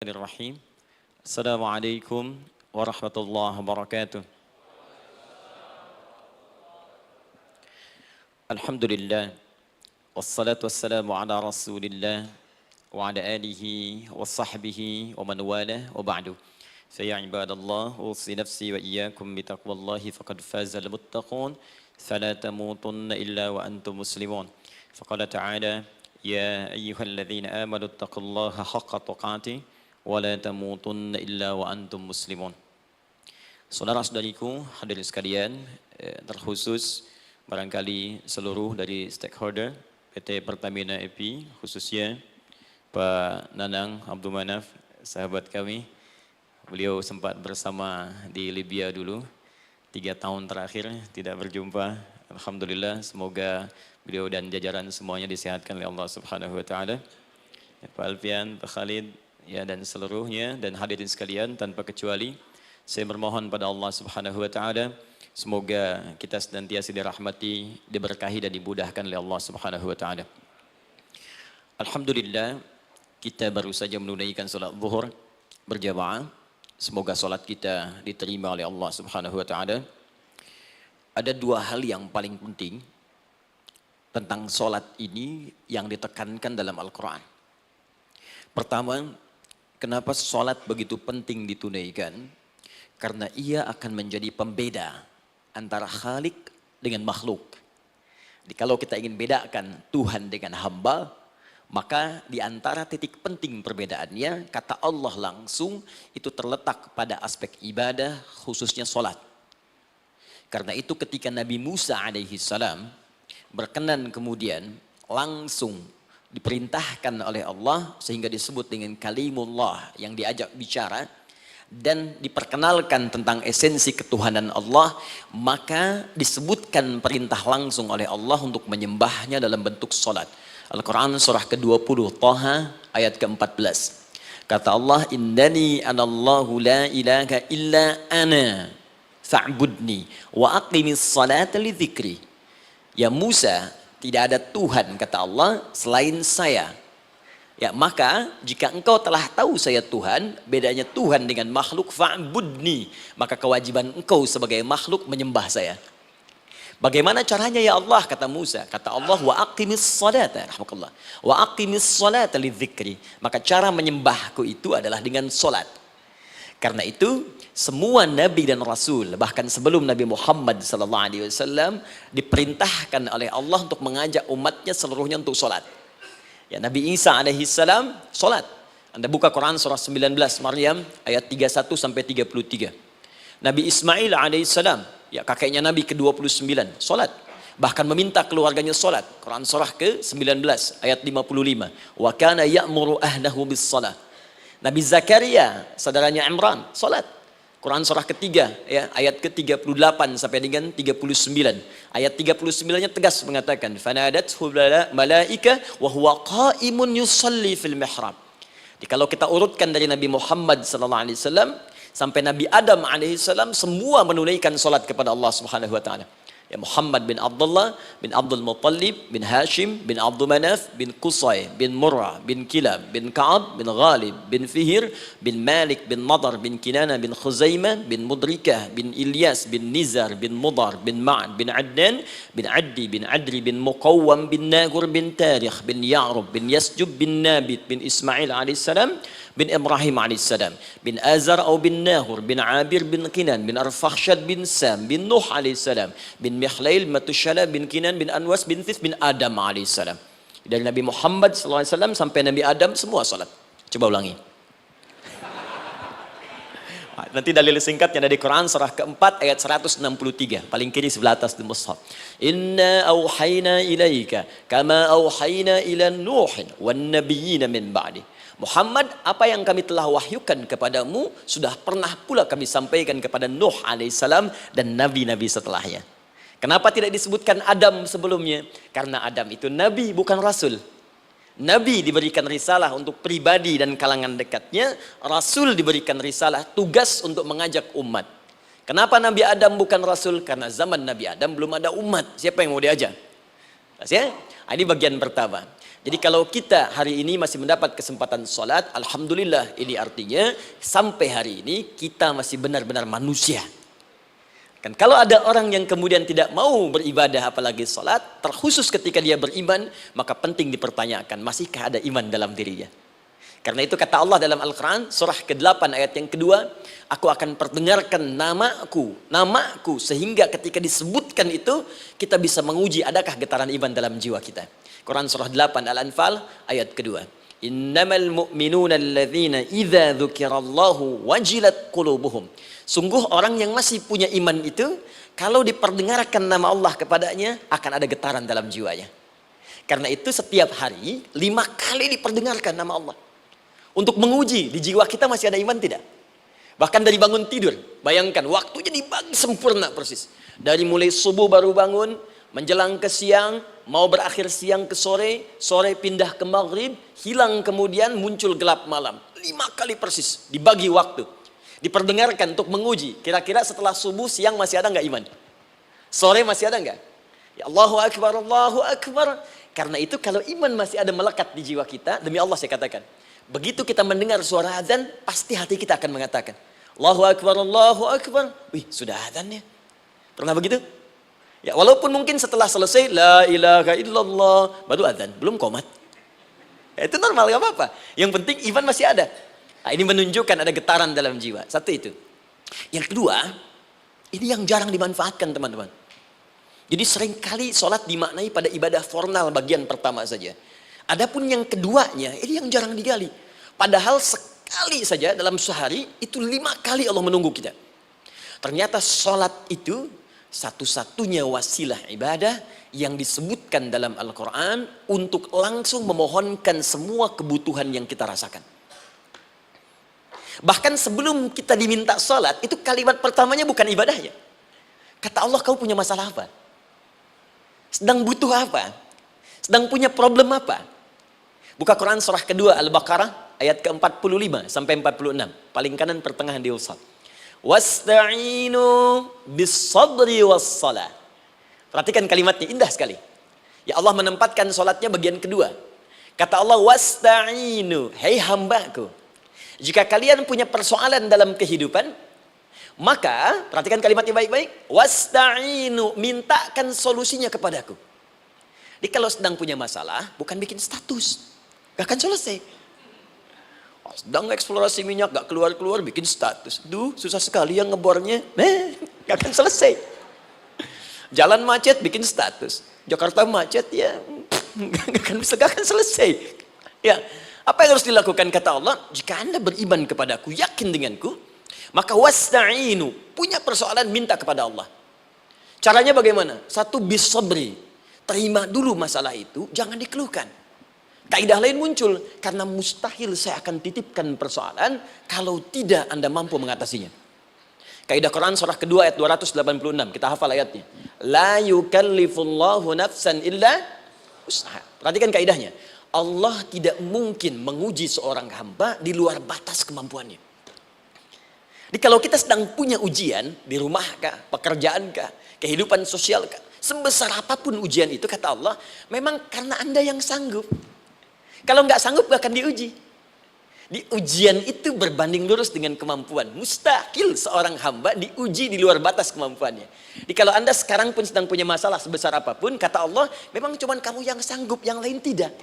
Bismillahirrahmanirrahim. Assalamualaikum warahmatullahi wabarakatuh. Alhamdulillah. Wassalatu wassalamu ala rasulillah wa ala alihi wa sahbihi wa man wala wa ba'du. Faya ibadallah, usi nafsi wa iyyakum bitaqwallahi faqad fazal muttaqun. Fala tamutunna illa wa antum muslimun. Faqala ta'ala, ya ayyuhalladzina amanu taqullaha haqqa tuqatih wa la tamutunna illa wa antum muslimun. Saudara-saudariku, hadirin sekalian, terkhusus barangkali seluruh dari stakeholder PT Pertamina EP, khususnya Pak Nanang Abdul Manaf, sahabat kami. Beliau sempat bersama di Libya dulu, 3 tahun terakhir tidak berjumpa. Alhamdulillah, semoga beliau dan jajaran semuanya disehatkan oleh Allah Subhanahu wa taala. Pak Alfian, Pak Khalid, ya, dan seluruhnya, dan hadirin sekalian tanpa kecuali, saya bermohon pada Allah Subhanahu wa taala semoga kita senantiasa dirahmati, diberkahi dan dimudahkan oleh Allah Subhanahu wa taala. Alhamdulillah, kita baru saja menunaikan salat zuhur berjamaah. Semoga salat kita diterima oleh Allah Subhanahu wa taala. Ada 2 hal yang paling penting tentang salat ini yang ditekankan dalam Al-Qur'an. Pertama, kenapa sholat begitu penting ditunaikan? Karena ia akan menjadi pembeda antara Khalik dengan makhluk. Jadi kalau kita ingin bedakan Tuhan dengan hamba, maka di antara titik penting perbedaannya, kata Allah langsung itu terletak pada aspek ibadah, khususnya sholat. Karena itu ketika Nabi Musa alaihi salam berkenan kemudian langsung diperintahkan oleh Allah sehingga disebut dengan kalimullah yang diajak bicara dan diperkenalkan tentang esensi ketuhanan Allah, maka disebutkan perintah langsung oleh Allah untuk menyembahnya dalam bentuk salat. Al-Quran surah ke-20 Taha ayat ke-14. Kata Allah, innani anallahu la ilaha illa ana fa'budni wa aqimis salata li dzikri. Ya Musa, tidak ada Tuhan, kata Allah, selain saya. Ya, maka jika engkau telah tahu saya Tuhan, bedanya Tuhan dengan makhluk, fa'budni, maka kewajiban engkau sebagai makhluk menyembah saya. Bagaimana caranya ya Allah, kata Musa? Kata Allah, wa aqimis salata, rahmatullah. Wa aqimis salata lidzikri. Maka cara menyembahku itu adalah dengan salat. Karena itu semua nabi dan rasul, bahkan sebelum Nabi Muhammad SAW, diperintahkan oleh Allah untuk mengajak umatnya seluruhnya untuk sholat. Ya, Nabi Isa alaihissalam sholat. Anda buka Quran surah 19 Maryam ayat 31 sampai 33. Nabi Ismail alaihissalam, ya kakeknya Nabi ke-29, sholat. Bahkan meminta keluarganya sholat. Quran surah ke-19 ayat 55. Wa kana ya'muru ahlahu bis salat. Nabi Zakaria, saudaranya Imran, sholat. Quran surah ketiga, ya, ayat ke-38 sampai dengan 39. Ayat 39-nya tegas mengatakan, "Fanadathu malaika wa huwa qa'imun yusalli fil mihrab." Jadi kalau kita urutkan dari Nabi Muhammad sallallahu alaihi wasallam sampai Nabi Adam alaihi salam, semua menunaikan salat kepada Allah Subhanahu wa taala. Ya, Muhammad bin Abdullah bin Abdul Muttalib bin Hashim bin Abdul Manaf bin Qusay bin Murrah bin Kilab bin Ka'ab bin Ghalib bin Fihir bin Malik bin Nadar bin Kinana bin Khuzaimah bin Mudrikah bin Ilyas bin Nizar bin Mudar bin Ma'ad bin Adnan bin Addi bin Adri bin Muqawwam bin Nagur bin Tarikh bin Ya'rub bin Yasjub bin Nabit bin Ismail alaihissalam bin Ibrahim alaihissalam bin Azar atau bin Nahur bin Abir bin Kinan bin Arfakhshad bin Sam bin Nuh alaihissalam bin Mihlail Matushala bin Kinan bin Anwas bin Thith bin Adam alaihissalam. Dari Nabi Muhammad SAW sampai Nabi Adam semua salat. Coba ulangi. Nanti dalil singkatnya dari Quran surah keempat ayat 163, paling kiri sebelah atas di mushaf. Inna auhayna ilaika kama auhayna ila Nuhin wan nabiyyin min ba'di. Muhammad, apa yang kami telah wahyukan kepadamu sudah pernah pula kami sampaikan kepada Nuh alaihissalam dan nabi-nabi setelahnya. Kenapa tidak disebutkan Adam sebelumnya? Karena Adam itu nabi bukan rasul. Nabi diberikan risalah untuk pribadi dan kalangan dekatnya, rasul diberikan risalah tugas untuk mengajak umat. Kenapa Nabi Adam bukan rasul? Karena zaman Nabi Adam belum ada umat. Siapa yang mau diajak? Ya? Ini bagian pertama. Jadi kalau kita hari ini masih mendapat kesempatan sholat, alhamdulillah, ini artinya sampai hari ini kita masih benar-benar manusia. Kan kalau ada orang yang kemudian tidak mau beribadah apalagi sholat, terkhusus ketika dia beriman, maka penting dipertanyakan, masihkah ada iman dalam dirinya? Karena itu kata Allah dalam Al-Quran, surah ke-8 ayat yang kedua, aku akan perdengarkan namaku, sehingga ketika disebutkan itu, kita bisa menguji adakah getaran iman dalam jiwa kita. Quran surah 8 Al-Anfal ayat kedua. Innamal mu'minuna alladzina idza dzukirallahu wajilat qulubuhum. Sungguh orang yang masih punya iman itu, kalau diperdengarkan nama Allah kepadanya, akan ada getaran dalam jiwanya. Karena itu setiap hari 5 kali diperdengarkan nama Allah. Untuk menguji di jiwa kita masih ada iman tidak? Bahkan dari bangun tidur, bayangkan waktunya dibagi sempurna persis. Dari mulai subuh baru bangun, menjelang ke siang, mau berakhir siang ke sore, sore pindah ke maghrib, hilang kemudian muncul gelap malam. 5 kali persis dibagi waktu. Diperdengarkan untuk menguji. Kira-kira setelah subuh siang masih ada nggak iman? Sore masih ada nggak? Ya Allahu Akbar, Allahu Akbar. Karena itu kalau iman masih ada melekat di jiwa kita, demi Allah saya katakan, begitu kita mendengar suara azan, pasti hati kita akan mengatakan, Allahu Akbar, Allahu Akbar. Wih, sudah azan ya? Pernah begitu? Ya, walaupun mungkin setelah selesai, La ilaha illallah, baru azan, belum qomat. Ya, itu normal, gak apa-apa. Yang penting iman masih ada. Nah, ini menunjukkan ada getaran dalam jiwa. Satu itu. Yang kedua, ini yang jarang dimanfaatkan teman-teman. Jadi seringkali sholat dimaknai pada ibadah formal bagian pertama saja. Adapun yang keduanya, ini yang jarang digali. Padahal sekali saja dalam sehari, itu 5 kali Allah menunggu kita. Ternyata sholat itu satu-satunya wasilah ibadah yang disebutkan dalam Al-Quran untuk langsung memohonkan semua kebutuhan yang kita rasakan. Bahkan sebelum kita diminta sholat, itu kalimat pertamanya bukan ibadahnya. Kata Allah, kau punya masalah apa? Sedang butuh apa? Sedang punya problem apa? Buka Quran surah kedua Al-Baqarah ayat ke-45 sampai 46. Paling kanan pertengahan di usad. Wasta'inu bis-sabri was-salah. Perhatikan kalimatnya, indah sekali. Ya Allah menempatkan sholatnya bagian kedua. Kata Allah, wasta'inu, hei hambaku. Jika kalian punya persoalan dalam kehidupan, maka, perhatikan kalimatnya baik-baik, wasta'inu, mintakan solusinya kepadaku. Jadi kalau sedang punya masalah, bukan bikin status. Gak akan selesai. Sedang eksplorasi minyak, gak keluar-keluar, bikin status. Duh, susah sekali yang ngebornya. Gak akan selesai. Jalan macet, bikin status. Jakarta macet, ya gak akan selesai. Ya, apa yang harus dilakukan kata Allah? Jika Anda beriman kepadaku, yakin denganku, maka wasta'inu, punya persoalan minta kepada Allah. Caranya bagaimana? Satu, bisabri, terima dulu masalah itu, jangan dikeluhkan. Kaidah lain muncul, karena mustahil saya akan titipkan persoalan kalau tidak Anda mampu mengatasinya. Kaidah Quran surah kedua ayat 286, kita hafal ayatnya. La yukallifullahu nafsan illa usaha. Perhatikan kaidahnya. Allah tidak mungkin menguji seorang hamba di luar batas kemampuannya. Jadi kalau kita sedang punya ujian di rumah kah, pekerjaan kah, kehidupan sosial kah, sebesar apapun ujian itu kata Allah, memang karena Anda yang sanggup. Kalau nggak sanggup gak akan diuji. Di ujian itu berbanding lurus dengan kemampuan. Mustahil seorang hamba diuji di luar batas kemampuannya. Jadi kalau Anda sekarang pun sedang punya masalah sebesar apapun, kata Allah, memang cuma kamu yang sanggup, yang lain tidak.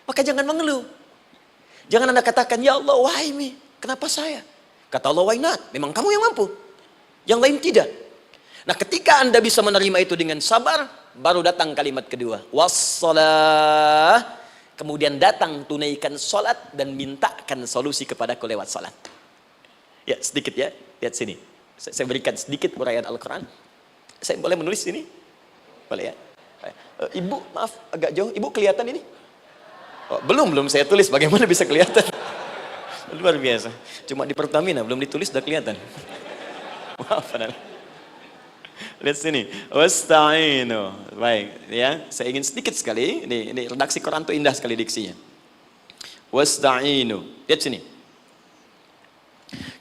Maka jangan mengeluh. Jangan Anda katakan, ya Allah, why me? Kenapa saya? Kata Allah, why not? Memang kamu yang mampu. Yang lain tidak. Nah ketika Anda bisa menerima itu dengan sabar, baru datang kalimat kedua. Wassalah. Kemudian datang tunaikan sholat dan mintakan solusi kepadaku lewat sholat. Ya sedikit ya, lihat sini. Saya berikan sedikit uraian Al-Quran. Saya boleh menulis ini? Boleh ya? Ibu, maaf agak jauh. Ibu kelihatan ini? Oh, belum saya tulis. Bagaimana bisa kelihatan? Luar biasa. Cuma di Pertamina belum ditulis sudah kelihatan. Maaf. Lihat sini. Wasta'inu. Baik, ya. Saya ingin sedikit sekali. Ini redaksi Quran itu indah sekali diksinya. Wasta'inu. Lihat sini.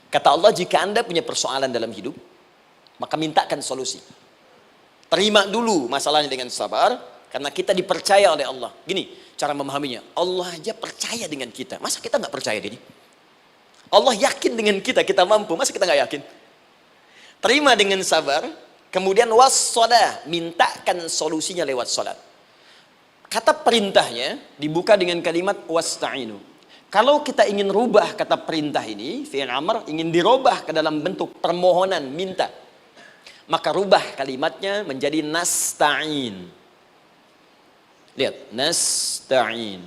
Kata Allah, jika Anda punya persoalan dalam hidup, maka mintakan solusi. Terima dulu masalahnya dengan sabar, karena kita dipercaya oleh Allah. Gini, cara memahaminya. Allah aja percaya dengan kita. Masa kita nggak percaya diri? Allah yakin dengan kita, kita mampu. Masa kita nggak yakin? Terima dengan sabar. Kemudian wassalah, mintakan solusinya lewat salat. Kata perintahnya dibuka dengan kalimat wasta'inu. Kalau kita ingin rubah kata perintah ini, fi'il amr ingin dirubah ke dalam bentuk permohonan, minta. Maka rubah kalimatnya menjadi nasta'in. Lihat, nasta'in.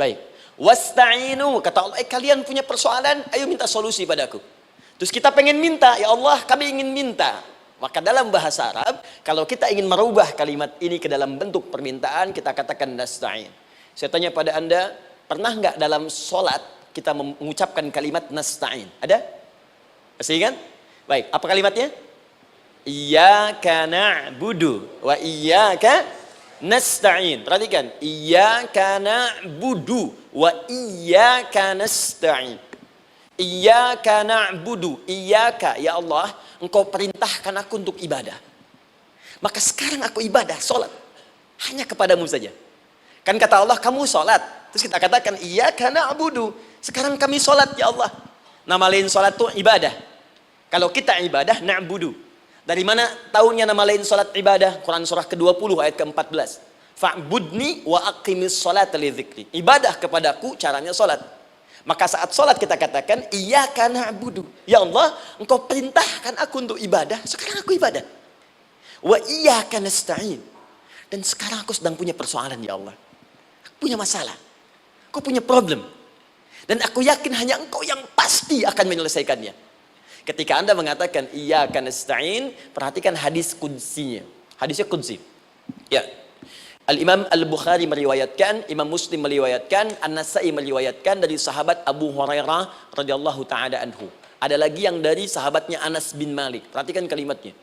Baik. Wasta'inu, kata Allah, kalian punya persoalan, ayo minta solusi padaku. Terus kita pengen minta, ya Allah, kami ingin minta. Maka dalam bahasa Arab, kalau kita ingin merubah kalimat ini ke dalam bentuk permintaan, kita katakan nasta'in. Saya tanya pada Anda, pernah nggak dalam sholat kita mengucapkan kalimat nasta'in? Ada? Masih ingat? Baik, apa kalimatnya? Iyyaka na'budu wa iyyaka nasta'in. Perhatikan, iyyaka na'budu wa iyyaka nasta'in. Iyyaka na'budu, iyyaka, ya Allah, engkau perintahkan aku untuk ibadah. Maka sekarang aku ibadah, sholat. Hanya kepadamu saja. Kan kata Allah, kamu sholat. Terus kita katakan, iyyaka na'budu. Sekarang kami sholat, ya Allah. Nama lain sholat itu ibadah. Kalau kita ibadah, na'budu. Dari mana tahunya nama lain sholat ibadah? Quran surah ke-20 ayat ke-14. Fa'budni wa aqimis sholat li dzikri. Ibadah kepadaku, caranya sholat. Maka saat sholat kita katakan, iyyaka na'budu. Ya Allah, engkau perintahkan aku untuk ibadah. Sekarang aku ibadah. Wa iyyaka nasta'in. Dan sekarang aku sedang punya persoalan, ya Allah. Aku punya masalah. Aku punya problem. Dan aku yakin hanya engkau yang pasti akan menyelesaikannya. Ketika Anda mengatakan, iyyaka nasta'in, perhatikan hadis qudsinya. Hadisnya qudsi. Ya. Al-Imam Al-Bukhari meriwayatkan, Imam Muslim meriwayatkan, An-Nasai meriwayatkan dari sahabat Abu Hurairah radhiyallahu taala anhu. Ada lagi yang dari sahabatnya Anas bin Malik. Perhatikan kalimatnya.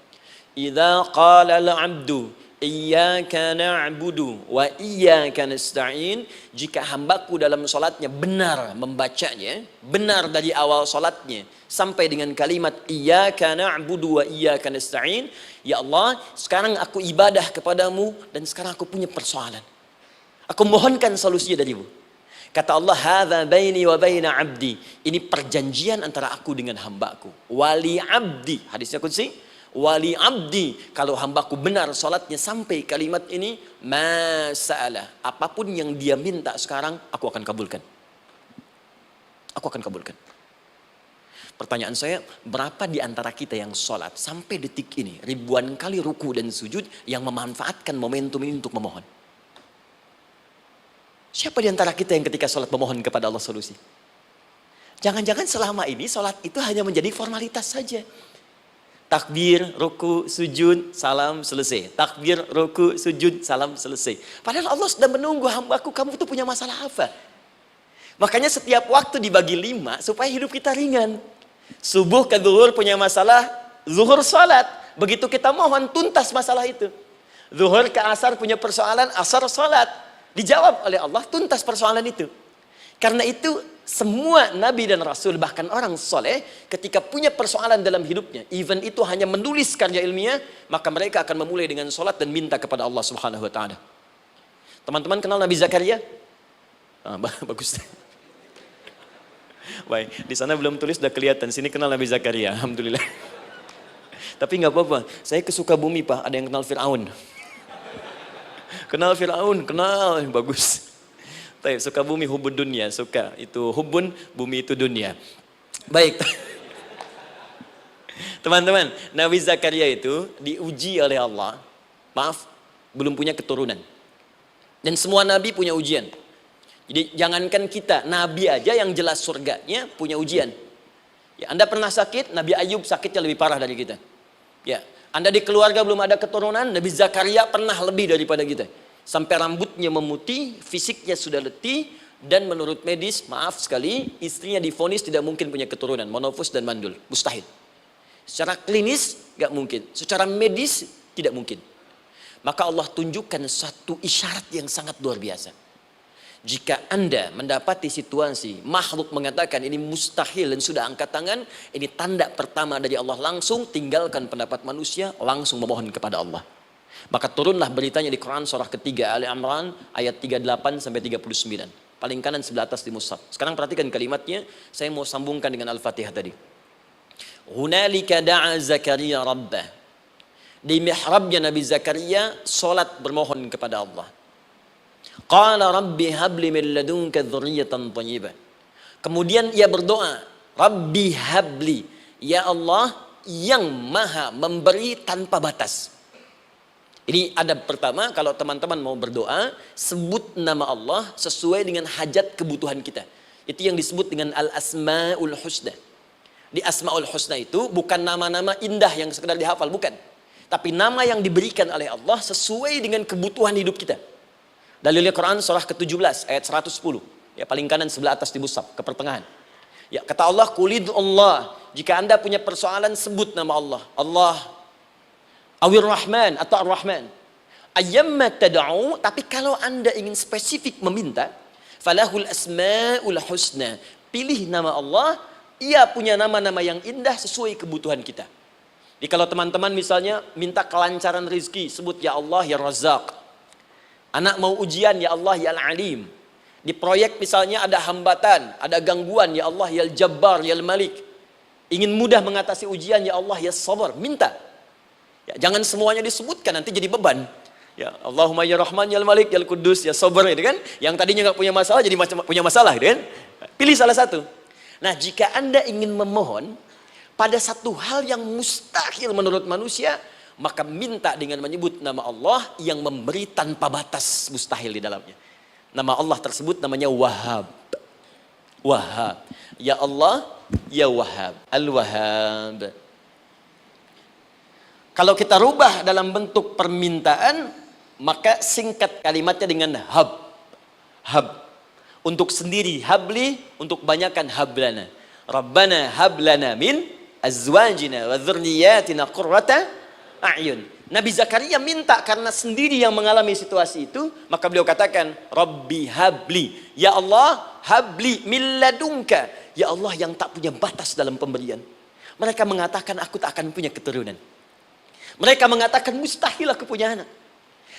Idza qala al-'abdu iyyaka na'budu wa iyyaka nasta'in, jika hambaku dalam salatnya benar membacanya, benar dari awal salatnya sampai dengan kalimat iyyaka na'budu wa iyyaka nasta'in, ya Allah, sekarang aku ibadah kepadamu dan sekarang aku punya persoalan. Aku mohonkan solusinya darimu. Kata Allah, hadza baini wa baina 'abdi. Ini perjanjian antara aku dengan hambaku. Wali 'abdi. Hadisnya qudsi. Wali 'abdi, kalau hambaku benar salatnya sampai kalimat ini, masa'alah. Apapun yang dia minta sekarang, aku akan kabulkan. Aku akan kabulkan. Pertanyaan saya, berapa di antara kita yang sholat sampai detik ini, ribuan kali ruku dan sujud, yang memanfaatkan momentum ini untuk memohon? Siapa di antara kita yang ketika sholat memohon kepada Allah solusi? Jangan-jangan selama ini sholat itu hanya menjadi formalitas saja. Takbir, ruku, sujud, salam, selesai. Takbir, ruku, sujud, salam, selesai. Padahal Allah sudah menunggu, hambaku, kamu itu punya masalah apa? Makanya setiap waktu dibagi 5 supaya hidup kita ringan. Subuh ke zuhur punya masalah, zuhur salat. Begitu kita mohon, tuntas masalah itu. Zuhur ke asar punya persoalan, asar salat. Dijawab oleh Allah, tuntas persoalan itu. Karena itu semua nabi dan rasul, bahkan orang soleh, ketika punya persoalan dalam hidupnya, even itu hanya menulis karya ilmiah, maka mereka akan memulai dengan sholat dan minta kepada Allah Subhanahu Wa Taala. Teman-teman kenal Nabi Zakaria? Bagus. Baik, di sana belum tulis, sudah kelihatan. Sini kenal Nabi Zakaria, alhamdulillah. Tapi nggak apa-apa. Saya ke Sukabumi, Pak. Ada yang kenal Fir'aun? Kenal Fir'aun, kenal, bagus. Sukabumi hubun dunia, suka itu hubun, bumi itu dunia. Baik. Teman-teman, Nabi Zakaria itu diuji oleh Allah. Maaf, belum punya keturunan. Dan semua nabi punya ujian. Jadi jangankan kita, nabi aja yang jelas surganya punya ujian. Ya, Anda pernah sakit, Nabi Ayub sakitnya lebih parah dari kita. Ya, Anda di keluarga belum ada keturunan, Nabi Zakaria pernah lebih daripada kita. Sampai rambutnya memutih, fisiknya sudah letih, dan menurut medis, maaf sekali, istrinya divonis tidak mungkin punya keturunan, monofus dan mandul, mustahil. Secara klinis gak mungkin, secara medis tidak mungkin. Maka Allah tunjukkan satu isyarat yang sangat luar biasa. Jika Anda mendapati situasi makhluk mengatakan ini mustahil dan sudah angkat tangan, ini tanda pertama dari Allah, langsung tinggalkan pendapat manusia, langsung memohon kepada Allah. Maka turunlah beritanya di Quran surah ketiga Ali Imran ayat 38 sampai 39. Paling kanan sebelah atas di mushaf. Sekarang perhatikan kalimatnya, saya mau sambungkan dengan Al-Fatihah tadi. Hunalika da'a Zakaria rabbah. Di mihrabnya Nabi Zakaria salat bermohon kepada Allah. Qala rabbi habli min ladunka dzurriyyatan thayyibah. Kemudian ia berdoa, Rabbi habli, ya Allah yang maha memberi tanpa batas. Ini adab pertama, kalau teman-teman mau berdoa, sebut nama Allah sesuai dengan hajat kebutuhan kita. Itu yang disebut dengan al-asma'ul husna. Di asma'ul husna itu bukan nama-nama indah yang sekedar dihafal, bukan. Tapi nama yang diberikan oleh Allah sesuai dengan kebutuhan hidup kita. Dalilnya Quran surah ke-17 ayat 110. Ya, paling kanan sebelah atas di mushaf, ke pertengahan. Ya, kata Allah, Qulid Allah. Jika Anda punya persoalan, sebut nama Allah. Allah Awir Rahman atau Ar-Rahman. Ayyamma tad'u, tapi kalau Anda ingin spesifik meminta, falahul asmaul husna. Pilih nama Allah, ia punya nama-nama yang indah sesuai kebutuhan kita. Jadi kalau teman-teman misalnya minta kelancaran rezeki, sebut ya Allah ya Razzaq. Anak mau ujian, ya Allah ya Al-Alim. Di proyek misalnya ada hambatan, ada gangguan, ya Allah ya Al-Jabbar ya Al-Malik. Ingin mudah mengatasi ujian, ya Allah ya Sabar. Minta. Ya, jangan semuanya disebutkan, nanti jadi beban. Ya, Allahumma ya Rahman ya Malik ya Kudus ya Sabar, gitu kan? Yang tadinya nggak punya masalah jadi punya masalah, gitu kan? Pilih salah satu. Nah, jika Anda ingin memohon pada satu hal yang mustahil menurut manusia, maka minta dengan menyebut nama Allah yang memberi tanpa batas, mustahil di dalamnya. Nama Allah tersebut namanya Wahhab. Wahhab. Ya Allah, ya Wahhab. Al-Wahhab. Kalau kita rubah dalam bentuk permintaan, maka singkat kalimatnya dengan hab. Hab. Untuk sendiri habli, untuk banyakkan hablana. Rabbana hablana min azwajina wa dzurriyyatina qurrata a'yun. Nabi Zakaria minta karena sendiri yang mengalami situasi itu, maka beliau katakan, Rabbi habli. Ya Allah, habli min ladunka. Ya Allah yang tak punya batas dalam pemberian. Mereka mengatakan aku tak akan punya keturunan. Mereka mengatakan mustahil aku punya anak.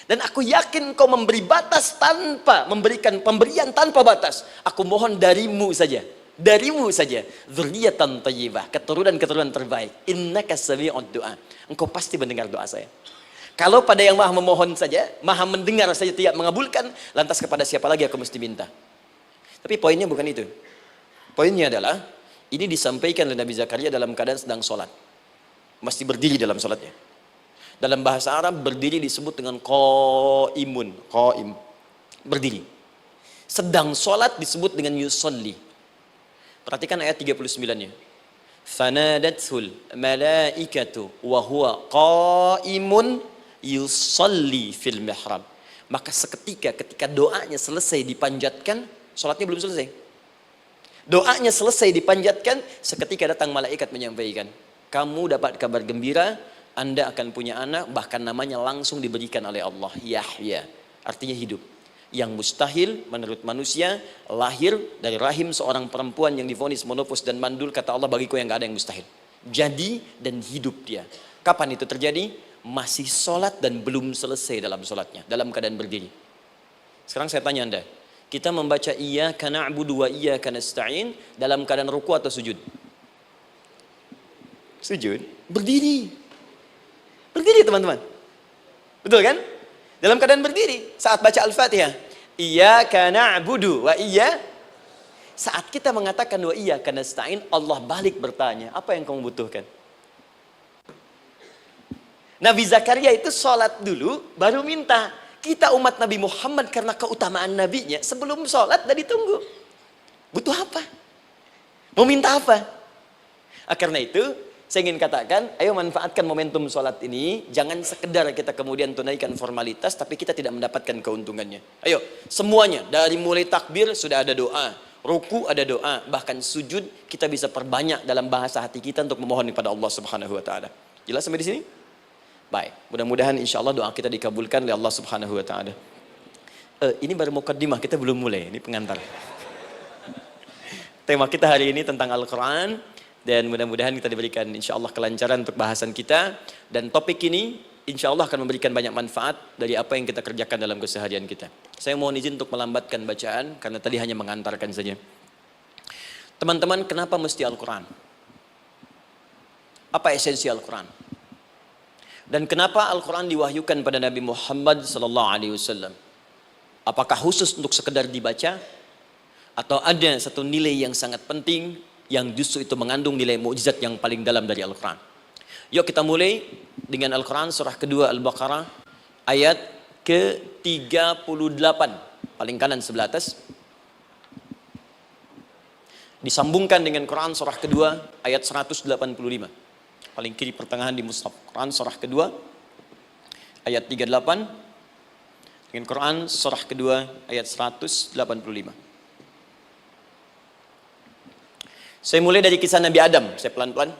Dan aku yakin kau memberi batas tanpa memberikan pemberian tanpa batas. Aku mohon darimu saja. Darimu saja. Dzurriyyatan thayyibah, keturunan-keturunan terbaik. Innaka sami'ud du'a. Engkau pasti mendengar doa saya. Kalau pada yang maha memohon saja, maha mendengar saja tidak mengabulkan, lantas kepada siapa lagi aku mesti minta? Tapi poinnya bukan itu. Poinnya adalah ini disampaikan oleh Nabi Zakaria dalam keadaan sedang sholat. Masih berdiri dalam sholatnya. Dalam bahasa Arab berdiri disebut dengan qaimun, qaim, berdiri. Sedang sholat disebut dengan yusolli. Perhatikan ayat 39-nya. Fanadathul malaikatu wa huwa qaimun yusolli fil mihrab. Maka seketika ketika doanya selesai dipanjatkan, sholatnya belum selesai. Doanya selesai dipanjatkan, seketika datang malaikat menyampaikan, kamu dapat kabar gembira, Anda akan punya anak, bahkan namanya langsung diberikan oleh Allah, Yahya, artinya hidup. Yang mustahil menurut manusia, lahir dari rahim seorang perempuan yang divonis monopos dan mandul, kata Allah, bagiku yang gak ada yang mustahil. Jadi dan hidup dia. Kapan itu terjadi? Masih sholat dan belum selesai dalam sholatnya, dalam keadaan berdiri. Sekarang saya tanya Anda, kita membaca iyyaka na'budu wa iyyaka nasta'in dalam keadaan ruku atau sujud? Sujud, berdiri. Berdiri teman-teman. Betul kan? Dalam keadaan berdiri saat baca Al-Fatihah. Iyyaka na'budu wa saat kita mengatakan wa iyyaka nasta'in, Allah balik bertanya, apa yang kamu butuhkan? Nabi Zakaria itu sholat dulu baru minta. Kita umat Nabi Muhammad karena keutamaan nabinya, sebelum sholat dah ditunggu. Butuh apa? Mau minta apa? Karena itu saya ingin katakan, ayo manfaatkan momentum sholat ini. Jangan sekedar kita kemudian tunaikan formalitas, tapi kita tidak mendapatkan keuntungannya. Ayo, semuanya. Dari mulai takbir sudah ada doa. Ruku ada doa. Bahkan sujud kita bisa perbanyak dalam bahasa hati kita untuk memohon kepada Allah Subhanahu Wa Taala. Jelas sampai di sini? Baik. Mudah-mudahan insya Allah doa kita dikabulkan oleh Allah Subhanahu Wa Taala. Ini baru mukaddimah, kita belum mulai. Ini pengantar. Tema kita hari ini tentang Al-Quran. Dan mudah-mudahan kita diberikan insya Allah kelancaran untuk bahasan kita. Dan topik ini insya Allah akan memberikan banyak manfaat dari apa yang kita kerjakan dalam keseharian kita. Saya mohon izin untuk melambatkan bacaan karena tadi hanya mengantarkan saja. Teman-teman, kenapa mesti Al-Quran? Apa esensi Al-Quran? Dan kenapa Al-Quran diwahyukan pada Nabi Muhammad SAW? Apakah khusus untuk sekedar dibaca? Atau ada satu nilai yang sangat penting yang justru itu mengandung nilai mukjizat yang paling dalam dari Al-Quran? Yuk kita mulai dengan Al-Quran surah kedua Al-Baqarah ayat ke-38. Paling kanan sebelah atas. Disambungkan dengan Quran surah kedua ayat 185. Paling kiri pertengahan di mushaf. Quran surah kedua ayat 38 dengan Quran surah kedua ayat 185. Saya mulai dari kisah Nabi Adam. Saya pelan-pelan.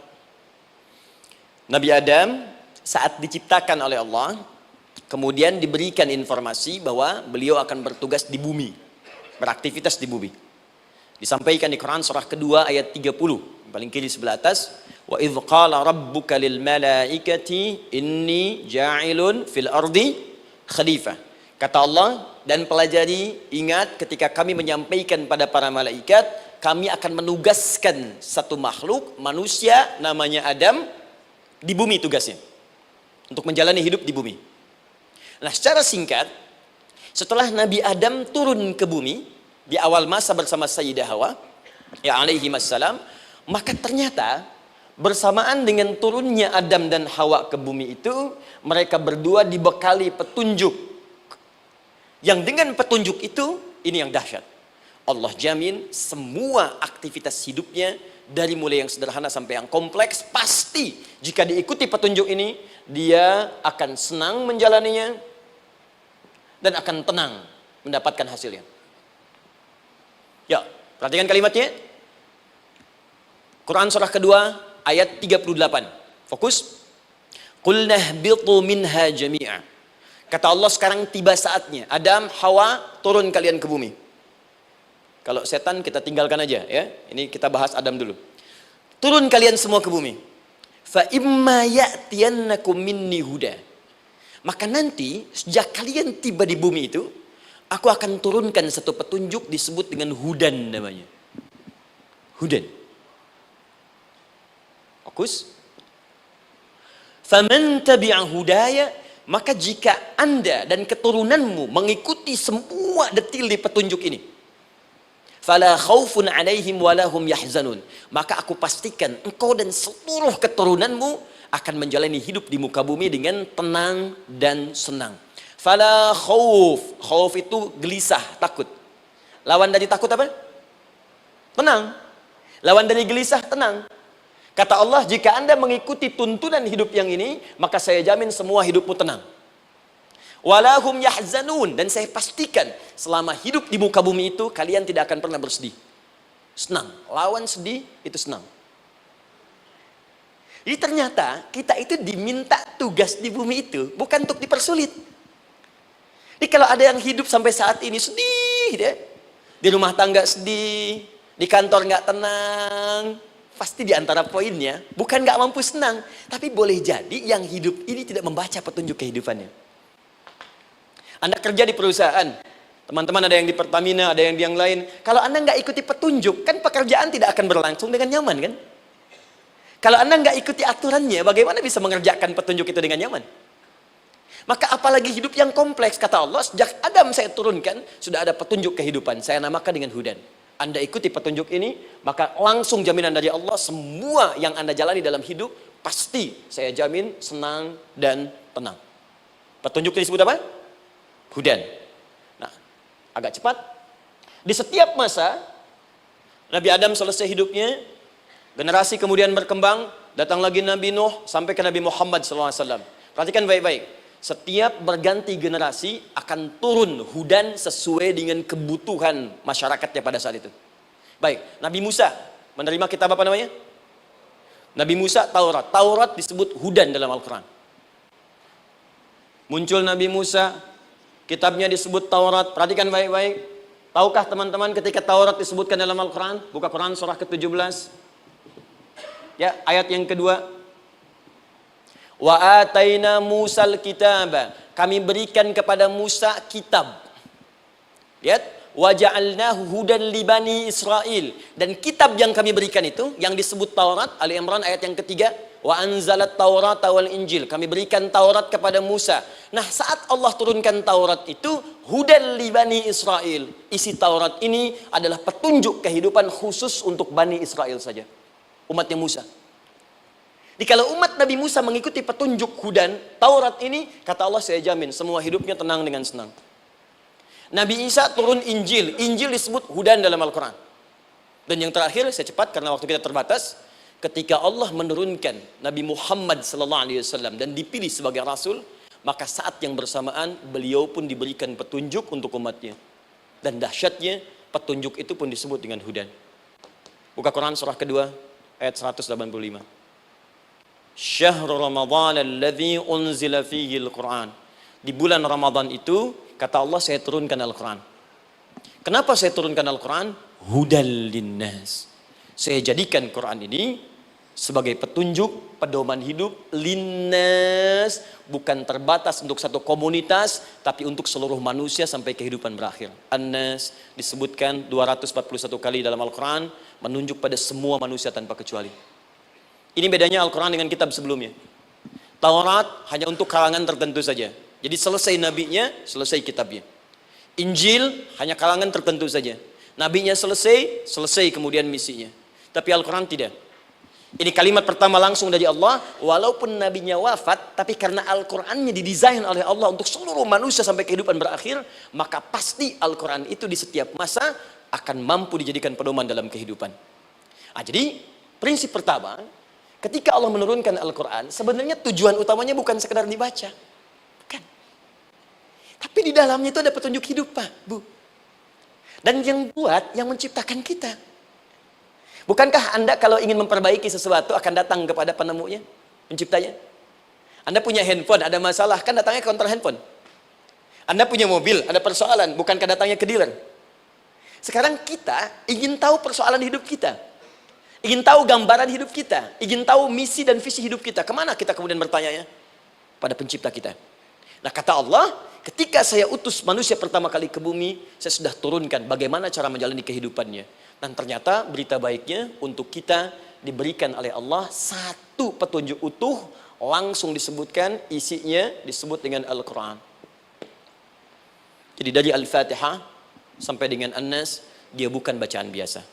Nabi Adam saat diciptakan oleh Allah, kemudian diberikan informasi bahwa beliau akan bertugas di bumi, beraktivitas di bumi. Disampaikan di Quran surah kedua ayat 30, paling kiri sebelah atas. Wa idh qala rabbuka lil malaikati inni ja'ilun fil ardi khalifah. Kata Allah, dan pelajari, ingat ketika kami menyampaikan pada para malaikat, kami akan menugaskan satu makhluk manusia namanya Adam di bumi tugasnya. Untuk menjalani hidup di bumi. Nah, secara singkat, setelah Nabi Adam turun ke bumi di awal masa bersama Sayyidah Hawa, ya alaihi wassalam, maka ternyata bersamaan dengan turunnya Adam dan Hawa ke bumi itu, mereka berdua dibekali petunjuk. Yang dengan petunjuk itu, ini yang dahsyat. Allah jamin semua aktivitas hidupnya, dari mulai yang sederhana sampai yang kompleks, pasti jika diikuti petunjuk ini, dia akan senang menjalaninya dan akan tenang mendapatkan hasilnya. Ya, perhatikan kalimatnya. Quran surah kedua ayat 38. Fokus. Qul nahbitu minha jami'a. Kata Allah, sekarang tiba saatnya. Adam, Hawa, turun kalian ke bumi. Kalau setan kita tinggalkan aja ya. Ini kita bahas Adam dulu. Turun kalian semua ke bumi. Fa imma ya'tiyannakum minni huda. Maka nanti sejak kalian tiba di bumi itu, aku akan turunkan satu petunjuk disebut dengan hudan namanya. Hudan. Fokus. Faman tabi'a hudaya, maka jika Anda dan keturunanmu mengikuti semua detil di petunjuk ini, fala khaufun 'alaihim wala hum yahzanun, maka aku pastikan engkau dan seluruh keturunanmu akan menjalani hidup di muka bumi dengan tenang dan senang. Fala khauf, khauf itu gelisah, takut. Lawan dari takut apa? Tenang. Lawan dari gelisah, tenang. Kata Allah, jika Anda mengikuti tuntunan hidup yang ini, maka saya jamin semua hidupmu tenang. Walahum yahzanun, dan saya pastikan selama hidup di muka bumi itu, kalian tidak akan pernah bersedih. Senang. Lawan sedih, itu senang. Jadi ternyata kita itu diminta tugas di bumi itu bukan untuk dipersulit. Jadi kalau ada yang hidup sampai saat ini sedih, deh, di rumah tangga sedih, di kantor nggak tenang, pasti di antara poinnya bukan nggak mampu senang, tapi boleh jadi yang hidup ini tidak membaca petunjuk kehidupannya. Anda kerja di perusahaan, teman-teman ada yang di Pertamina, ada yang di yang lain. Kalau Anda nggak ikuti petunjuk, kan pekerjaan tidak akan berlangsung dengan nyaman, kan? Kalau Anda nggak ikuti aturannya, bagaimana bisa mengerjakan petunjuk itu dengan nyaman? Maka apalagi hidup yang kompleks, kata Allah, sejak Adam saya turunkan, sudah ada petunjuk kehidupan, saya namakan dengan hudan. Anda ikuti petunjuk ini, maka langsung jaminan dari Allah, semua yang Anda jalani dalam hidup, pasti saya jamin senang dan tenang. Petunjuk ini disebut apa? Hudan. Nah, agak cepat. Di setiap masa, Nabi Adam selesai hidupnya, generasi kemudian berkembang, datang lagi Nabi Nuh, sampai ke Nabi Muhammad SAW. Perhatikan baik-baik. Setiap berganti generasi akan turun hudan sesuai dengan kebutuhan masyarakatnya pada saat itu. Baik, Nabi Musa menerima kitab apa namanya? Nabi Musa Taurat. Taurat disebut hudan dalam Al-Quran. Muncul Nabi Musa, kitabnya disebut Taurat. Perhatikan baik-baik. Tahukah teman-teman ketika Taurat disebutkan dalam Al-Quran? Buka Quran surah ke-17. Ya, ayat yang kedua. Wa ataina Musal kitaba. Kami berikan kepada Musa kitab. Lihat. Wa ja'alnahu hudan li bani Israil. Dan kitab yang kami berikan itu, yang disebut Taurat, Ali Imran ayat yang ketiga. Wa anzalat Taurata wal Injil. Kami berikan Taurat kepada Musa. Nah, saat Allah turunkan Taurat itu, hudan li bani Israil. Isi Taurat ini adalah petunjuk kehidupan khusus untuk Bani Israel saja. Umatnya Musa. Jadi kalau umat Nabi Musa mengikuti petunjuk hudan, Taurat ini, kata Allah, saya jamin semua hidupnya tenang dengan senang. Nabi Isa turun Injil. Injil disebut hudan dalam Al-Quran. Dan yang terakhir, saya cepat karena waktu kita terbatas. Ketika Allah menurunkan Nabi Muhammad SAW dan dipilih sebagai Rasul, maka saat yang bersamaan beliau pun diberikan petunjuk untuk umatnya. Dan dahsyatnya, petunjuk itu pun disebut dengan hudan. Buka Quran surah kedua, ayat 185. Syahrul Ramadan alladhi unzila fihi al-Quran. Di bulan Ramadan itu, kata Allah, saya turunkan Al-Quran. Kenapa saya turunkan Al-Quran? Hudal linnas. Saya jadikan Quran ini sebagai petunjuk, pedoman hidup linnas, bukan terbatas untuk satu komunitas, tapi untuk seluruh manusia sampai kehidupan berakhir. An-Nas disebutkan 241 kali dalam Al-Quran, menunjuk pada semua manusia tanpa kecuali. Ini bedanya Al-Quran dengan kitab sebelumnya. Taurat hanya untuk kalangan tertentu saja. Jadi selesai nabinya, selesai kitabnya. Injil hanya kalangan tertentu saja. Nabinya selesai, selesai kemudian misinya. Tapi Al-Quran tidak. Ini kalimat pertama langsung dari Allah. Walaupun nabinya wafat, tapi karena Al-Qurannya didesain oleh Allah untuk seluruh manusia sampai kehidupan berakhir, maka pasti Al-Quran itu di setiap masa akan mampu dijadikan pedoman dalam kehidupan. Jadi prinsip pertama, ketika Allah menurunkan Al-Quran, sebenarnya tujuan utamanya bukan sekedar dibaca. Tapi di dalamnya itu ada petunjuk hidup, Pak, Bu. Dan yang buat, yang menciptakan kita. Bukankah Anda kalau ingin memperbaiki sesuatu akan datang kepada penemunya, penciptanya? Anda punya handphone, ada masalah, kan datangnya ke counter handphone. Anda punya mobil, ada persoalan, bukankah datangnya ke dealer? Sekarang kita ingin tahu persoalan hidup kita. Ingin tahu gambaran hidup kita. Ingin tahu misi dan visi hidup kita. Kemana kita kemudian bertanya? Pada pencipta kita. Nah, kata Allah, ketika saya utus manusia pertama kali ke bumi, saya sudah turunkan bagaimana cara menjalani kehidupannya. Dan ternyata berita baiknya untuk kita diberikan oleh Allah satu petunjuk utuh, langsung disebutkan, isinya disebut dengan Al-Quran. Jadi dari Al-Fatihah sampai dengan An-Nas, dia bukan bacaan biasa.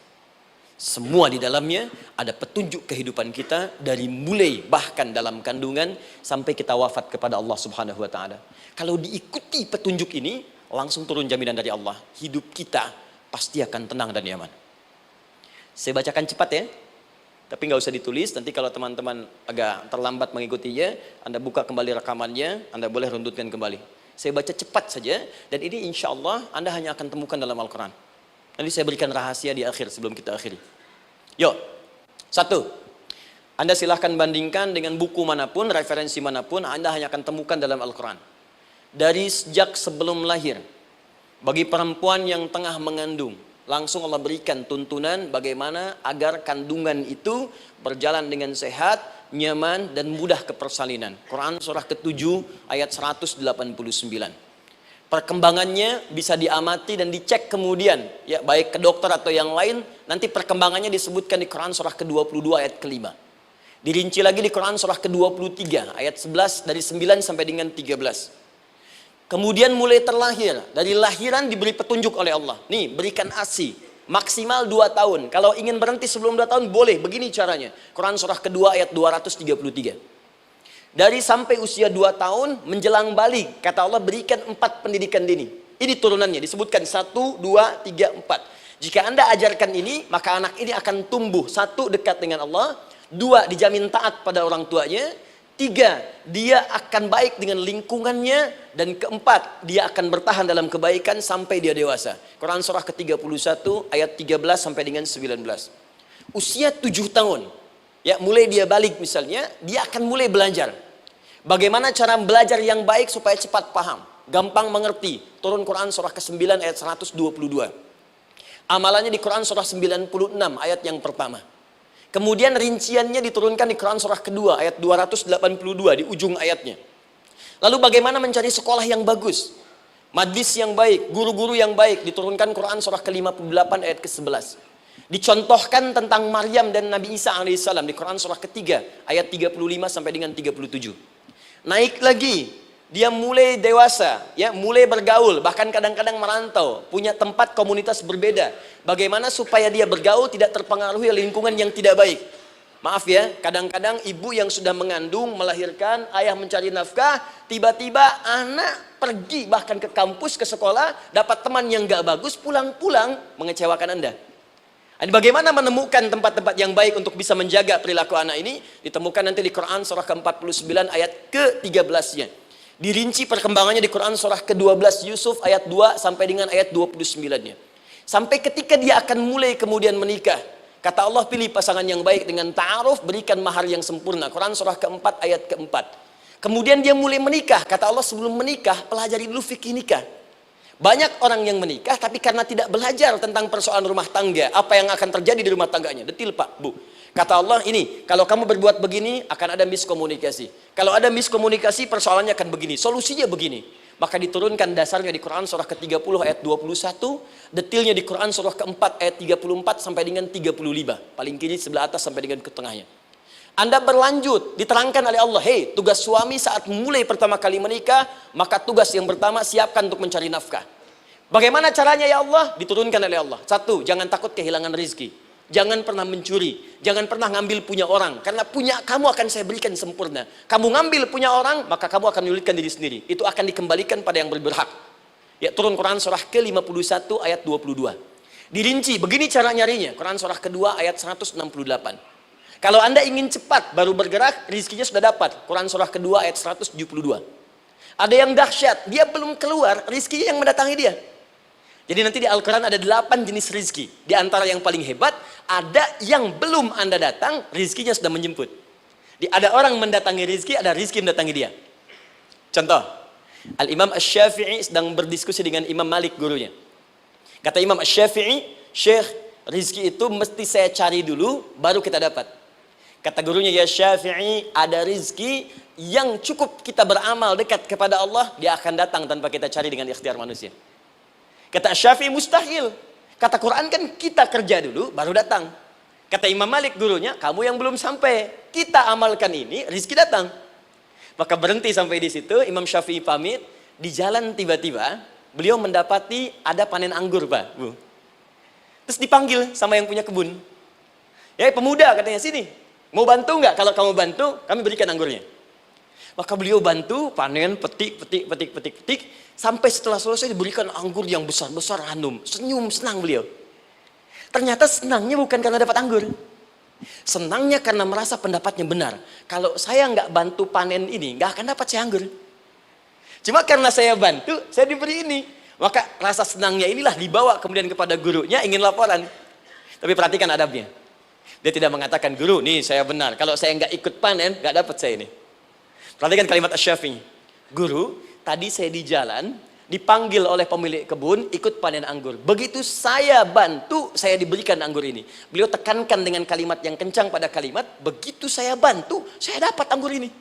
Semua di dalamnya ada petunjuk kehidupan kita dari mulai bahkan dalam kandungan sampai kita wafat kepada Allah Subhanahu wa taala. Kalau diikuti petunjuk ini, langsung turun jaminan dari Allah. Hidup kita pasti akan tenang dan nyaman. Saya bacakan cepat ya. Tapi nggak usah ditulis, nanti kalau teman-teman agak terlambat mengikutinya, Anda buka kembali rekamannya, Anda boleh runtutkan kembali. Saya baca cepat saja, dan ini insya Allah Anda hanya akan temukan dalam Al-Quran. Nanti saya berikan rahasia di akhir sebelum kita akhiri. Yuk, 1. Anda silahkan bandingkan dengan buku manapun, referensi manapun, Anda hanya akan temukan dalam Al-Quran. Dari sejak sebelum lahir, bagi perempuan yang tengah mengandung, langsung Allah berikan tuntunan bagaimana agar kandungan itu berjalan dengan sehat, nyaman, dan mudah ke persalinan. Quran surah ke-7 ayat 189. Perkembangannya bisa diamati dan dicek kemudian, ya baik ke dokter atau yang lain. Nanti perkembangannya disebutkan di Quran surah ke-22 ayat ke-5. Dirinci lagi di Quran surah ke-23 ayat 11 dari 9 sampai dengan 13. Kemudian mulai terlahir, dari lahiran diberi petunjuk oleh Allah. Nih, berikan ASI maksimal 2 tahun. Kalau ingin berhenti sebelum 2 tahun boleh, begini caranya. Quran surah ke-2 ayat 233. Dari sampai usia 2 tahun menjelang balik, kata Allah berikan 4 pendidikan dini. Ini turunannya disebutkan 1, 2, 3, 4. Jika Anda ajarkan ini, maka anak ini akan tumbuh. 1, dekat dengan Allah. 2, dijamin taat pada orang tuanya. 3, dia akan baik dengan lingkungannya. Dan 4, dia akan bertahan dalam kebaikan sampai dia dewasa. Quran surah ke-31 ayat 13 sampai dengan 19. Usia 7 tahun. Ya, mulai dia balik misalnya, dia akan mulai belajar. Bagaimana cara belajar yang baik supaya cepat paham, gampang mengerti. Turun Quran surah ke-9 ayat 122. Amalannya di Quran surah 96 ayat yang pertama. Kemudian rinciannya diturunkan di Quran surah kedua ayat 282 di ujung ayatnya. Lalu bagaimana mencari sekolah yang bagus, majlis yang baik, guru-guru yang baik, diturunkan Quran surah ke-58 ayat ke-11. Dicontohkan tentang Maryam dan Nabi Isa alaihissalam di Quran surah ketiga ayat 35 sampai dengan 37. Naik lagi, dia mulai dewasa, ya, mulai bergaul, bahkan kadang-kadang merantau, punya tempat komunitas berbeda. Bagaimana supaya dia bergaul tidak terpengaruhi oleh lingkungan yang tidak baik. Maaf ya, kadang-kadang ibu yang sudah mengandung, melahirkan, ayah mencari nafkah, tiba-tiba anak pergi bahkan ke kampus, ke sekolah, dapat teman yang gak bagus, pulang-pulang mengecewakan Anda. Dan bagaimana menemukan tempat-tempat yang baik untuk bisa menjaga perilaku anak ini? Ditemukan nanti di Quran surah ke-49 ayat ke-13-nya. Dirinci perkembangannya di Quran surah ke-12 Yusuf ayat 2 sampai dengan ayat 29-nya. Sampai ketika dia akan mulai kemudian menikah. Kata Allah, pilih pasangan yang baik dengan ta'aruf, berikan mahar yang sempurna. Quran surah ke-4 ayat ke-4. Kemudian dia mulai menikah. Kata Allah, sebelum menikah, pelajari dulu fikih nikah. Banyak orang yang menikah tapi karena tidak belajar tentang persoalan rumah tangga, apa yang akan terjadi di rumah tangganya. Detil Pak, Bu. Kata Allah, ini kalau kamu berbuat begini akan ada miskomunikasi. Kalau ada miskomunikasi persoalannya akan begini, solusinya begini. Maka diturunkan dasarnya di Quran surah ke-30 ayat 21, detilnya di Quran surah ke-4 ayat 34 sampai dengan 35. Paling kiri sebelah atas sampai dengan ke tengahnya. Anda berlanjut, diterangkan oleh Allah, hei, tugas suami saat mulai pertama kali menikah, maka tugas yang pertama siapkan untuk mencari nafkah. Bagaimana caranya ya Allah? Diturunkan oleh Allah. Satu, jangan takut kehilangan rizki. Jangan pernah mencuri, jangan pernah ngambil punya orang, karena punya kamu akan saya berikan sempurna. Kamu ngambil punya orang, maka kamu akan menyulitkan diri sendiri. Itu akan dikembalikan pada yang berhak. Ya, turun Quran surah ke-51 ayat 22. Dirinci, begini cara nyarinya. Quran surah kedua ayat 168. Kalau Anda ingin cepat baru bergerak, rizkinya sudah dapat. Quran surah kedua ayat 172. Ada yang dahsyat, dia belum keluar, rizkinya yang mendatangi dia. Jadi nanti di Al-Quran ada 8 jenis rizki. Di antara yang paling hebat, ada yang belum Anda datang, rizkinya sudah menjemput. Ada orang mendatangi rizki, ada rizki mendatangi dia. Contoh, Al-Imam Asy-Syafi'i sedang berdiskusi dengan Imam Malik gurunya. Kata Imam Asy-Syafi'i, Syekh, rizki itu mesti saya cari dulu, baru kita dapat. Kata gurunya, ya Syafi'i, ada rizki yang cukup kita beramal dekat kepada Allah, dia akan datang tanpa kita cari dengan ikhtiar manusia. Kata Syafi'i, mustahil. Kata Quran kan kita kerja dulu, baru datang. Kata Imam Malik gurunya, kamu yang belum sampai, kita amalkan ini, rizki datang. Maka berhenti sampai di situ, Imam Syafi'i pamit, di jalan tiba-tiba, beliau mendapati ada panen anggur, Pak, Bu. Terus dipanggil sama yang punya kebun. Ya pemuda katanya, sini. Mau bantu nggak? Kalau kamu bantu, kami berikan anggurnya. Maka beliau bantu, panen, petik. Sampai setelah selesai diberikan anggur yang besar-besar, hanum. Senyum, senang beliau. Ternyata senangnya bukan karena dapat anggur. Senangnya karena merasa pendapatnya benar. Kalau saya nggak bantu panen ini, nggak akan dapat saya anggur. Cuma karena saya bantu, saya diberi ini. Maka rasa senangnya inilah dibawa kemudian kepada gurunya, ingin laporan. Tapi perhatikan adabnya. Dia tidak mengatakan, guru, nih saya benar. Kalau saya nggak ikut panen, nggak dapat saya ini. Perhatikan kalimat Asy-Syafi'i. Guru, tadi saya di jalan, dipanggil oleh pemilik kebun, ikut panen anggur. Begitu saya bantu, saya diberikan anggur ini. Beliau tekankan dengan kalimat yang kencang pada kalimat, begitu saya bantu, saya dapat anggur ini.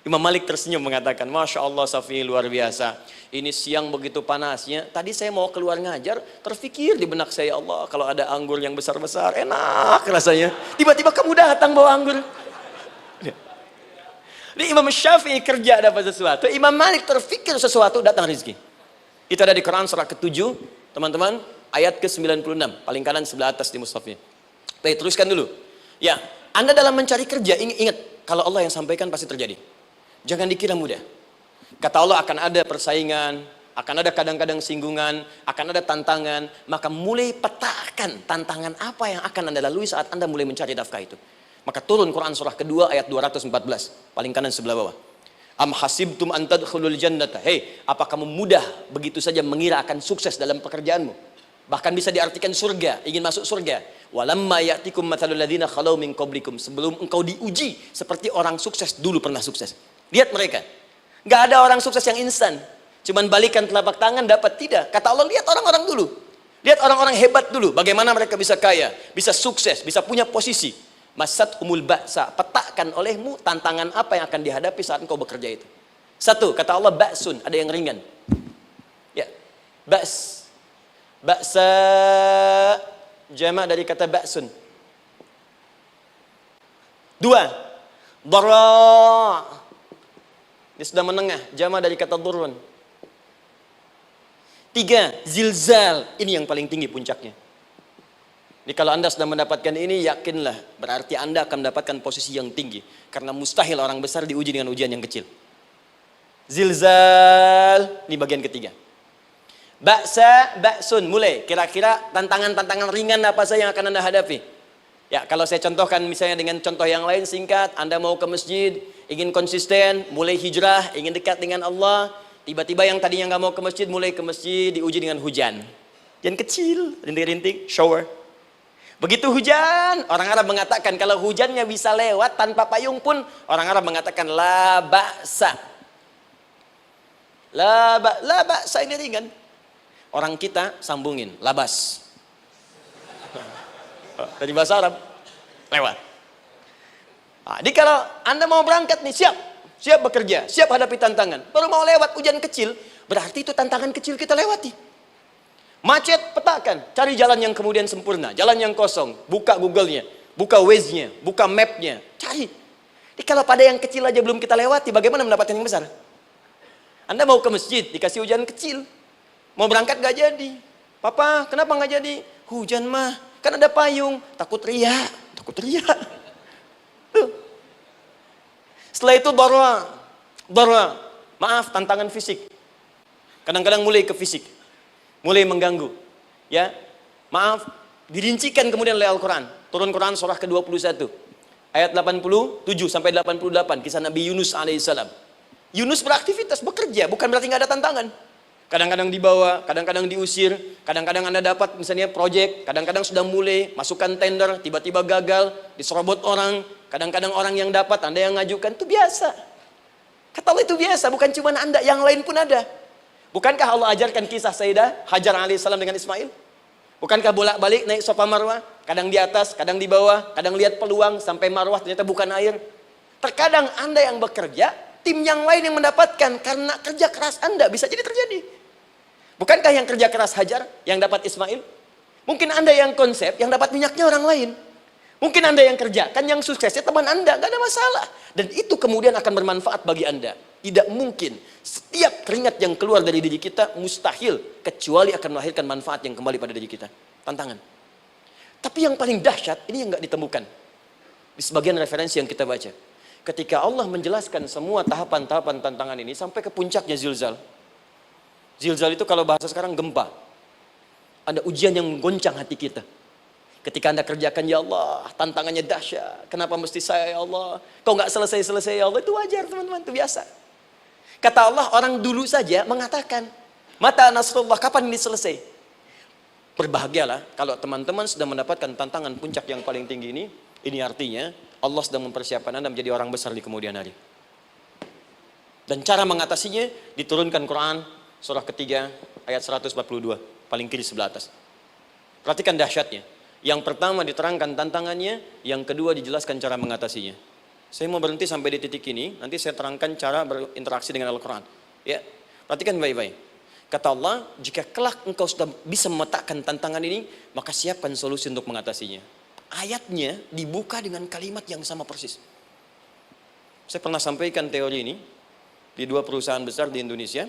Imam Malik tersenyum mengatakan, Masya Allah Syafi'i luar biasa. Ini siang begitu panasnya. Tadi saya mau keluar ngajar, terfikir di benak saya, Allah kalau ada anggur yang besar-besar, enak rasanya. Tiba-tiba kamu datang bawa anggur. Ini Imam Syafi'i kerja dapat sesuatu, Imam Malik terfikir sesuatu, datang rezeki. Itu ada di Quran surah ke-7, teman-teman, ayat ke-96. Paling kanan sebelah atas di mushafnya. Baik, teruskan dulu. Ya, Anda dalam mencari kerja, ingat, kalau Allah yang sampaikan pasti terjadi. Jangan dikira mudah. Kata Allah akan ada persaingan, akan ada kadang-kadang singgungan, akan ada tantangan. Maka mulai petakan tantangan apa yang akan Anda lalui saat Anda mulai mencari nafkah itu. Maka turun Quran surah kedua ayat 214. Paling kanan sebelah bawah. Am hasibtum an tadkhulul jannata. Hei, apa kamu mudah begitu saja mengira akan sukses dalam pekerjaanmu? Bahkan bisa diartikan surga, ingin masuk surga. Walamma ya'tikum mathalul ladzina khalau min qablikum. Sebelum engkau diuji seperti orang sukses dulu pernah sukses. Lihat mereka. Nggak ada orang sukses yang instan. Cuman balikan telapak tangan dapat, tidak. Kata Allah, lihat orang-orang dulu. Lihat orang-orang hebat dulu, bagaimana mereka bisa kaya, bisa sukses, bisa punya posisi. Masat umul ba'sa, petakan olehmu tantangan apa yang akan dihadapi saat engkau bekerja itu. Satu, kata Allah ba'sun, ada yang ringan. Ya, ba's. Ba'sa, jama' dari kata ba'sun. Dua, dara. Ini sudah menengah, jama' dari kata durun. Tiga, zilzal. Ini yang paling tinggi puncaknya. Jadi kalau Anda sudah mendapatkan ini, yakinlah. Berarti Anda akan mendapatkan posisi yang tinggi. Karena mustahil orang besar diuji dengan ujian yang kecil. Zilzal. Ini bagian ketiga. Ba'sa, ba'sun. Mulai. Kira-kira tantangan-tantangan ringan apa saja yang akan Anda hadapi? Ya, kalau saya contohkan misalnya dengan contoh yang lain singkat. Anda mau ke masjid, ingin konsisten, mulai hijrah, ingin dekat dengan Allah. Tiba-tiba yang tadinya nggak mau ke masjid, mulai ke masjid, diuji dengan hujan. Hujan kecil, rintik-rintik, shower. Begitu hujan, orang Arab mengatakan kalau hujannya bisa lewat tanpa payung pun, orang Arab mengatakan la ba'sa. La ba'sa ini ringan. Orang kita sambungin, labas. Dari bahasa Arab, lewat. Nah, jadi kalau Anda mau berangkat nih, siap bekerja, siap hadapi tantangan. Baru mau lewat hujan kecil, berarti itu tantangan kecil kita lewati. Macet, petakan, cari jalan yang kemudian sempurna, jalan yang kosong, buka Google-nya, buka Waze-nya, buka map-nya, cari. Jadi kalau pada yang kecil aja belum kita lewati, bagaimana mendapatkan yang besar? Anda mau ke masjid, dikasih hujan kecil, mau berangkat gak jadi. Papa, kenapa gak jadi? Hujan mah, kan ada payung, takut riak. Tuh. Setelah itu darwa, maaf, tantangan fisik. Kadang-kadang mulai ke fisik, mulai mengganggu. Ya, maaf, dirincikan kemudian oleh Al-Quran. Turun Quran surah ke-21, ayat 87 sampai 88, kisah Nabi Yunus alaihissalam. Yunus beraktivitas, bekerja, bukan berarti nggak ada tantangan. Kadang-kadang dibawa, kadang-kadang diusir, kadang-kadang Anda dapat misalnya proyek, kadang-kadang sudah mulai masukkan tender, tiba-tiba gagal, diserobot orang. Kadang-kadang orang yang dapat, Anda yang ngajukan, itu biasa. Kata Allah itu biasa, bukan cuma Anda, yang lain pun ada. Bukankah Allah ajarkan kisah Sayyidah Hajar alaihissalam dengan Ismail? Bukankah bolak-balik naik Safa Marwah, kadang di atas, kadang di bawah, kadang lihat peluang, sampai Marwah ternyata bukan air. Terkadang Anda yang bekerja, tim yang lain yang mendapatkan, karena kerja keras Anda, bisa jadi terjadi. Bukankah yang kerja keras Hajar, yang dapat Ismail? Mungkin Anda yang konsep, yang dapat minyaknya orang lain. Mungkin Anda yang kerja, kan yang suksesnya teman Anda, gak ada masalah. Dan itu kemudian akan bermanfaat bagi Anda. Tidak mungkin, setiap keringat yang keluar dari diri kita, mustahil, kecuali akan melahirkan manfaat yang kembali pada diri kita. Tantangan. Tapi yang paling dahsyat, ini yang gak ditemukan. Di sebagian referensi yang kita baca. Ketika Allah menjelaskan semua tahapan-tahapan tantangan ini, sampai ke puncaknya zilzal. Zilzal itu kalau bahasa sekarang gempa. Ada ujian yang menggoncang hati kita. Ketika Anda kerjakan, ya Allah, tantangannya dahsyat. Kenapa mesti saya, ya Allah? Kok nggak selesai-selesai, ya Allah? Itu wajar, teman-teman, itu biasa. Kata Allah, orang dulu saja mengatakan, mata nasrullah, kapan ini selesai? Berbahagialah kalau teman-teman sudah mendapatkan tantangan puncak yang paling tinggi ini. Ini artinya Allah sedang mempersiapkan Anda menjadi orang besar di kemudian hari. Dan cara mengatasinya diturunkan Quran surah ketiga ayat 142, paling kiri sebelah atas. Perhatikan dahsyatnya. Yang pertama diterangkan tantangannya, yang kedua dijelaskan cara mengatasinya. Saya mau berhenti sampai di titik ini, nanti saya terangkan cara berinteraksi dengan Al-Quran. Ya, perhatikan baik-baik. Kata Allah, jika kelak engkau sudah bisa memetakan tantangan ini, maka siapkan solusi untuk mengatasinya. Ayatnya dibuka dengan kalimat yang sama persis. Saya pernah sampaikan teori ini di dua perusahaan besar di Indonesia.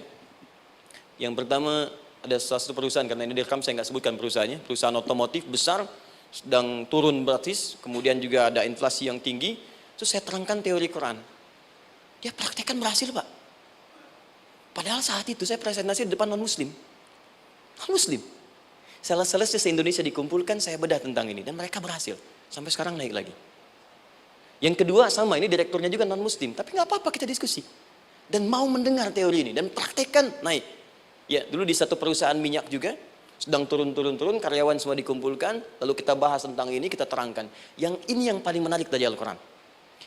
Yang pertama, ada salah satu perusahaan, karena ini direkam saya nggak sebutkan perusahaannya, perusahaan otomotif besar, sedang turun gratis, kemudian juga ada inflasi yang tinggi. Terus saya terangkan teori Quran. Dia praktekkan berhasil, Pak. Padahal saat itu saya presentasi di depan non-muslim. Non-muslim. Sales-salesnya se-Indonesia dikumpulkan, saya bedah tentang ini. Dan mereka berhasil. Sampai sekarang naik lagi. Yang kedua sama, ini direkturnya juga non-muslim. Tapi nggak apa-apa, kita diskusi. Dan mau mendengar teori ini. Dan praktekkan, naik. Ya, dulu di satu perusahaan minyak juga. Sedang turun, karyawan semua dikumpulkan. Lalu kita bahas tentang ini, kita terangkan. Yang ini yang paling menarik dari Al-Quran.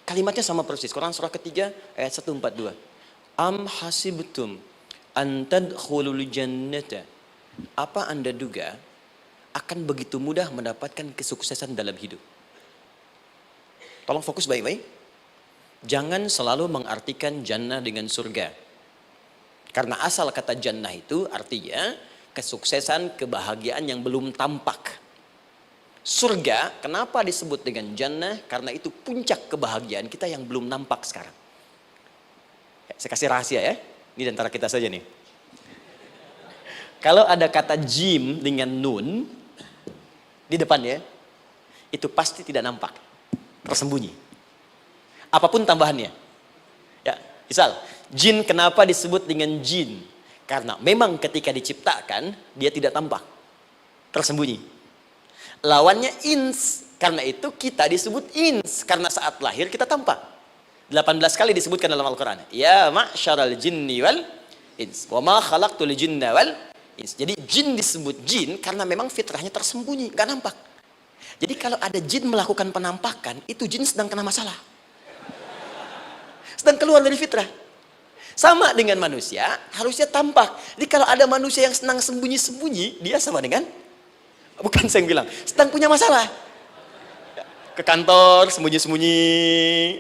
Kalimatnya sama persis. Quran surah ketiga ayat 142. Am hasibtum an tadkhulul jannata. Apa Anda duga akan begitu mudah mendapatkan kesuksesan dalam hidup. Tolong fokus baik-baik. Jangan selalu mengartikan jannah dengan surga. Karena asal kata jannah itu artinya kesuksesan, kebahagiaan yang belum tampak. Surga, kenapa disebut dengan jannah? Karena itu puncak kebahagiaan kita yang belum nampak sekarang. Saya kasih rahasia ya, ini di antara kita saja nih. Kalau ada kata jim dengan nun di depannya, itu pasti tidak nampak, tersembunyi. Apapun tambahannya. Ya, misal, jin kenapa disebut dengan jin? Karena memang ketika diciptakan, dia tidak tampak, tersembunyi. Lawannya ins, karena itu kita disebut ins, karena saat lahir kita tampak. 18 kali disebutkan dalam Al-Quran. Ya ma'syaral jinni wal ins, wa ma khalaqtul jinna wal ins. Jadi jin disebut jin karena memang fitrahnya tersembunyi, gak nampak. Jadi kalau ada jin melakukan penampakan, itu jin sedang kena masalah, sedang keluar dari fitrah. Sama dengan manusia, harusnya tampak. Jadi kalau ada manusia yang senang sembunyi-sembunyi, dia sama dengan, bukan saya yang bilang, sedang punya masalah. Ke kantor, sembunyi-sembunyi.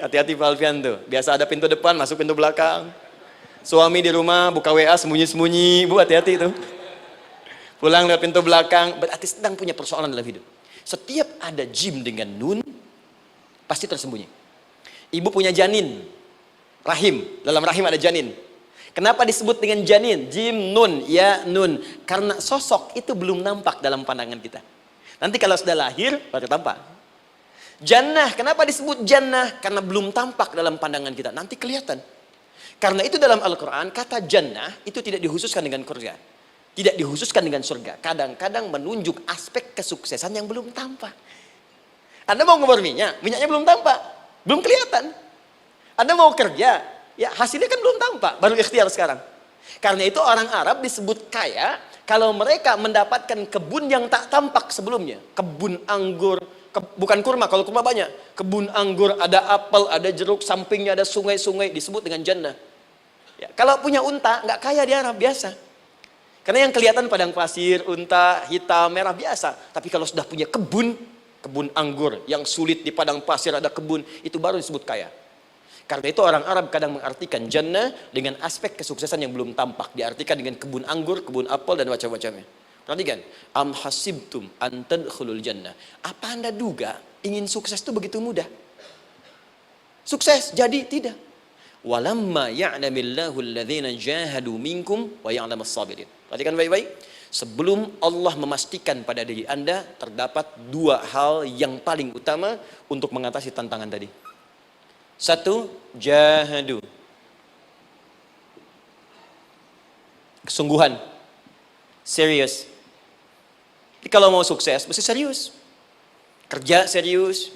Hati-hati Pak Alfian tuh. Biasa ada pintu depan, masuk pintu belakang. Suami di rumah, buka WA, sembunyi-sembunyi. Bu, hati-hati tuh. Pulang lewat pintu belakang. Berarti sedang punya persoalan dalam hidup. Setiap ada jim dengan nun, pasti tersembunyi. Ibu punya janin. Rahim. Dalam rahim ada janin. Kenapa disebut dengan janin? Jim, nun, ya, nun. Karena sosok itu belum nampak dalam pandangan kita. Nanti kalau sudah lahir, baru tampak. Jannah, kenapa disebut jannah? Karena belum tampak dalam pandangan kita. Nanti kelihatan. Karena itu dalam Al-Quran, kata jannah itu tidak dikhususkan dengan surga. Tidak dikhususkan dengan surga. Kadang-kadang menunjuk aspek kesuksesan yang belum tampak. Anda mau ngebor minyak, minyaknya belum tampak. Belum kelihatan. Anda mau kerja, ya hasilnya kan belum tampak, baru ikhtiar sekarang. Karena itu orang Arab disebut kaya kalau mereka mendapatkan kebun yang tak tampak sebelumnya. Kebun anggur, bukan kurma, kalau kurma banyak. Kebun anggur, ada apel, ada jeruk, sampingnya ada sungai-sungai, disebut dengan jannah. Ya, kalau punya unta, nggak kaya di Arab, biasa. Karena yang kelihatan padang pasir, unta, hitam, merah, biasa. Tapi kalau sudah punya kebun anggur, yang sulit di padang pasir ada kebun, itu baru disebut kaya. Karena itu orang Arab kadang mengartikan jannah dengan aspek kesuksesan yang belum tampak. Diartikan dengan kebun anggur, kebun apel, dan macam-macamnya. Perhatikan. Am hasibtum an tadkhulul jannah. Apa Anda duga ingin sukses itu begitu mudah? Sukses jadi tidak. Walamma ya'lamillahu alladhina jahadu minkum wa ya'lamas sabirin. Perhatikan baik-baik. Sebelum Allah memastikan pada diri Anda terdapat dua hal yang paling utama untuk mengatasi tantangan tadi. Satu, jahadu. Kesungguhan. Serius. Jadi kalau mau sukses, mesti serius. Kerja serius.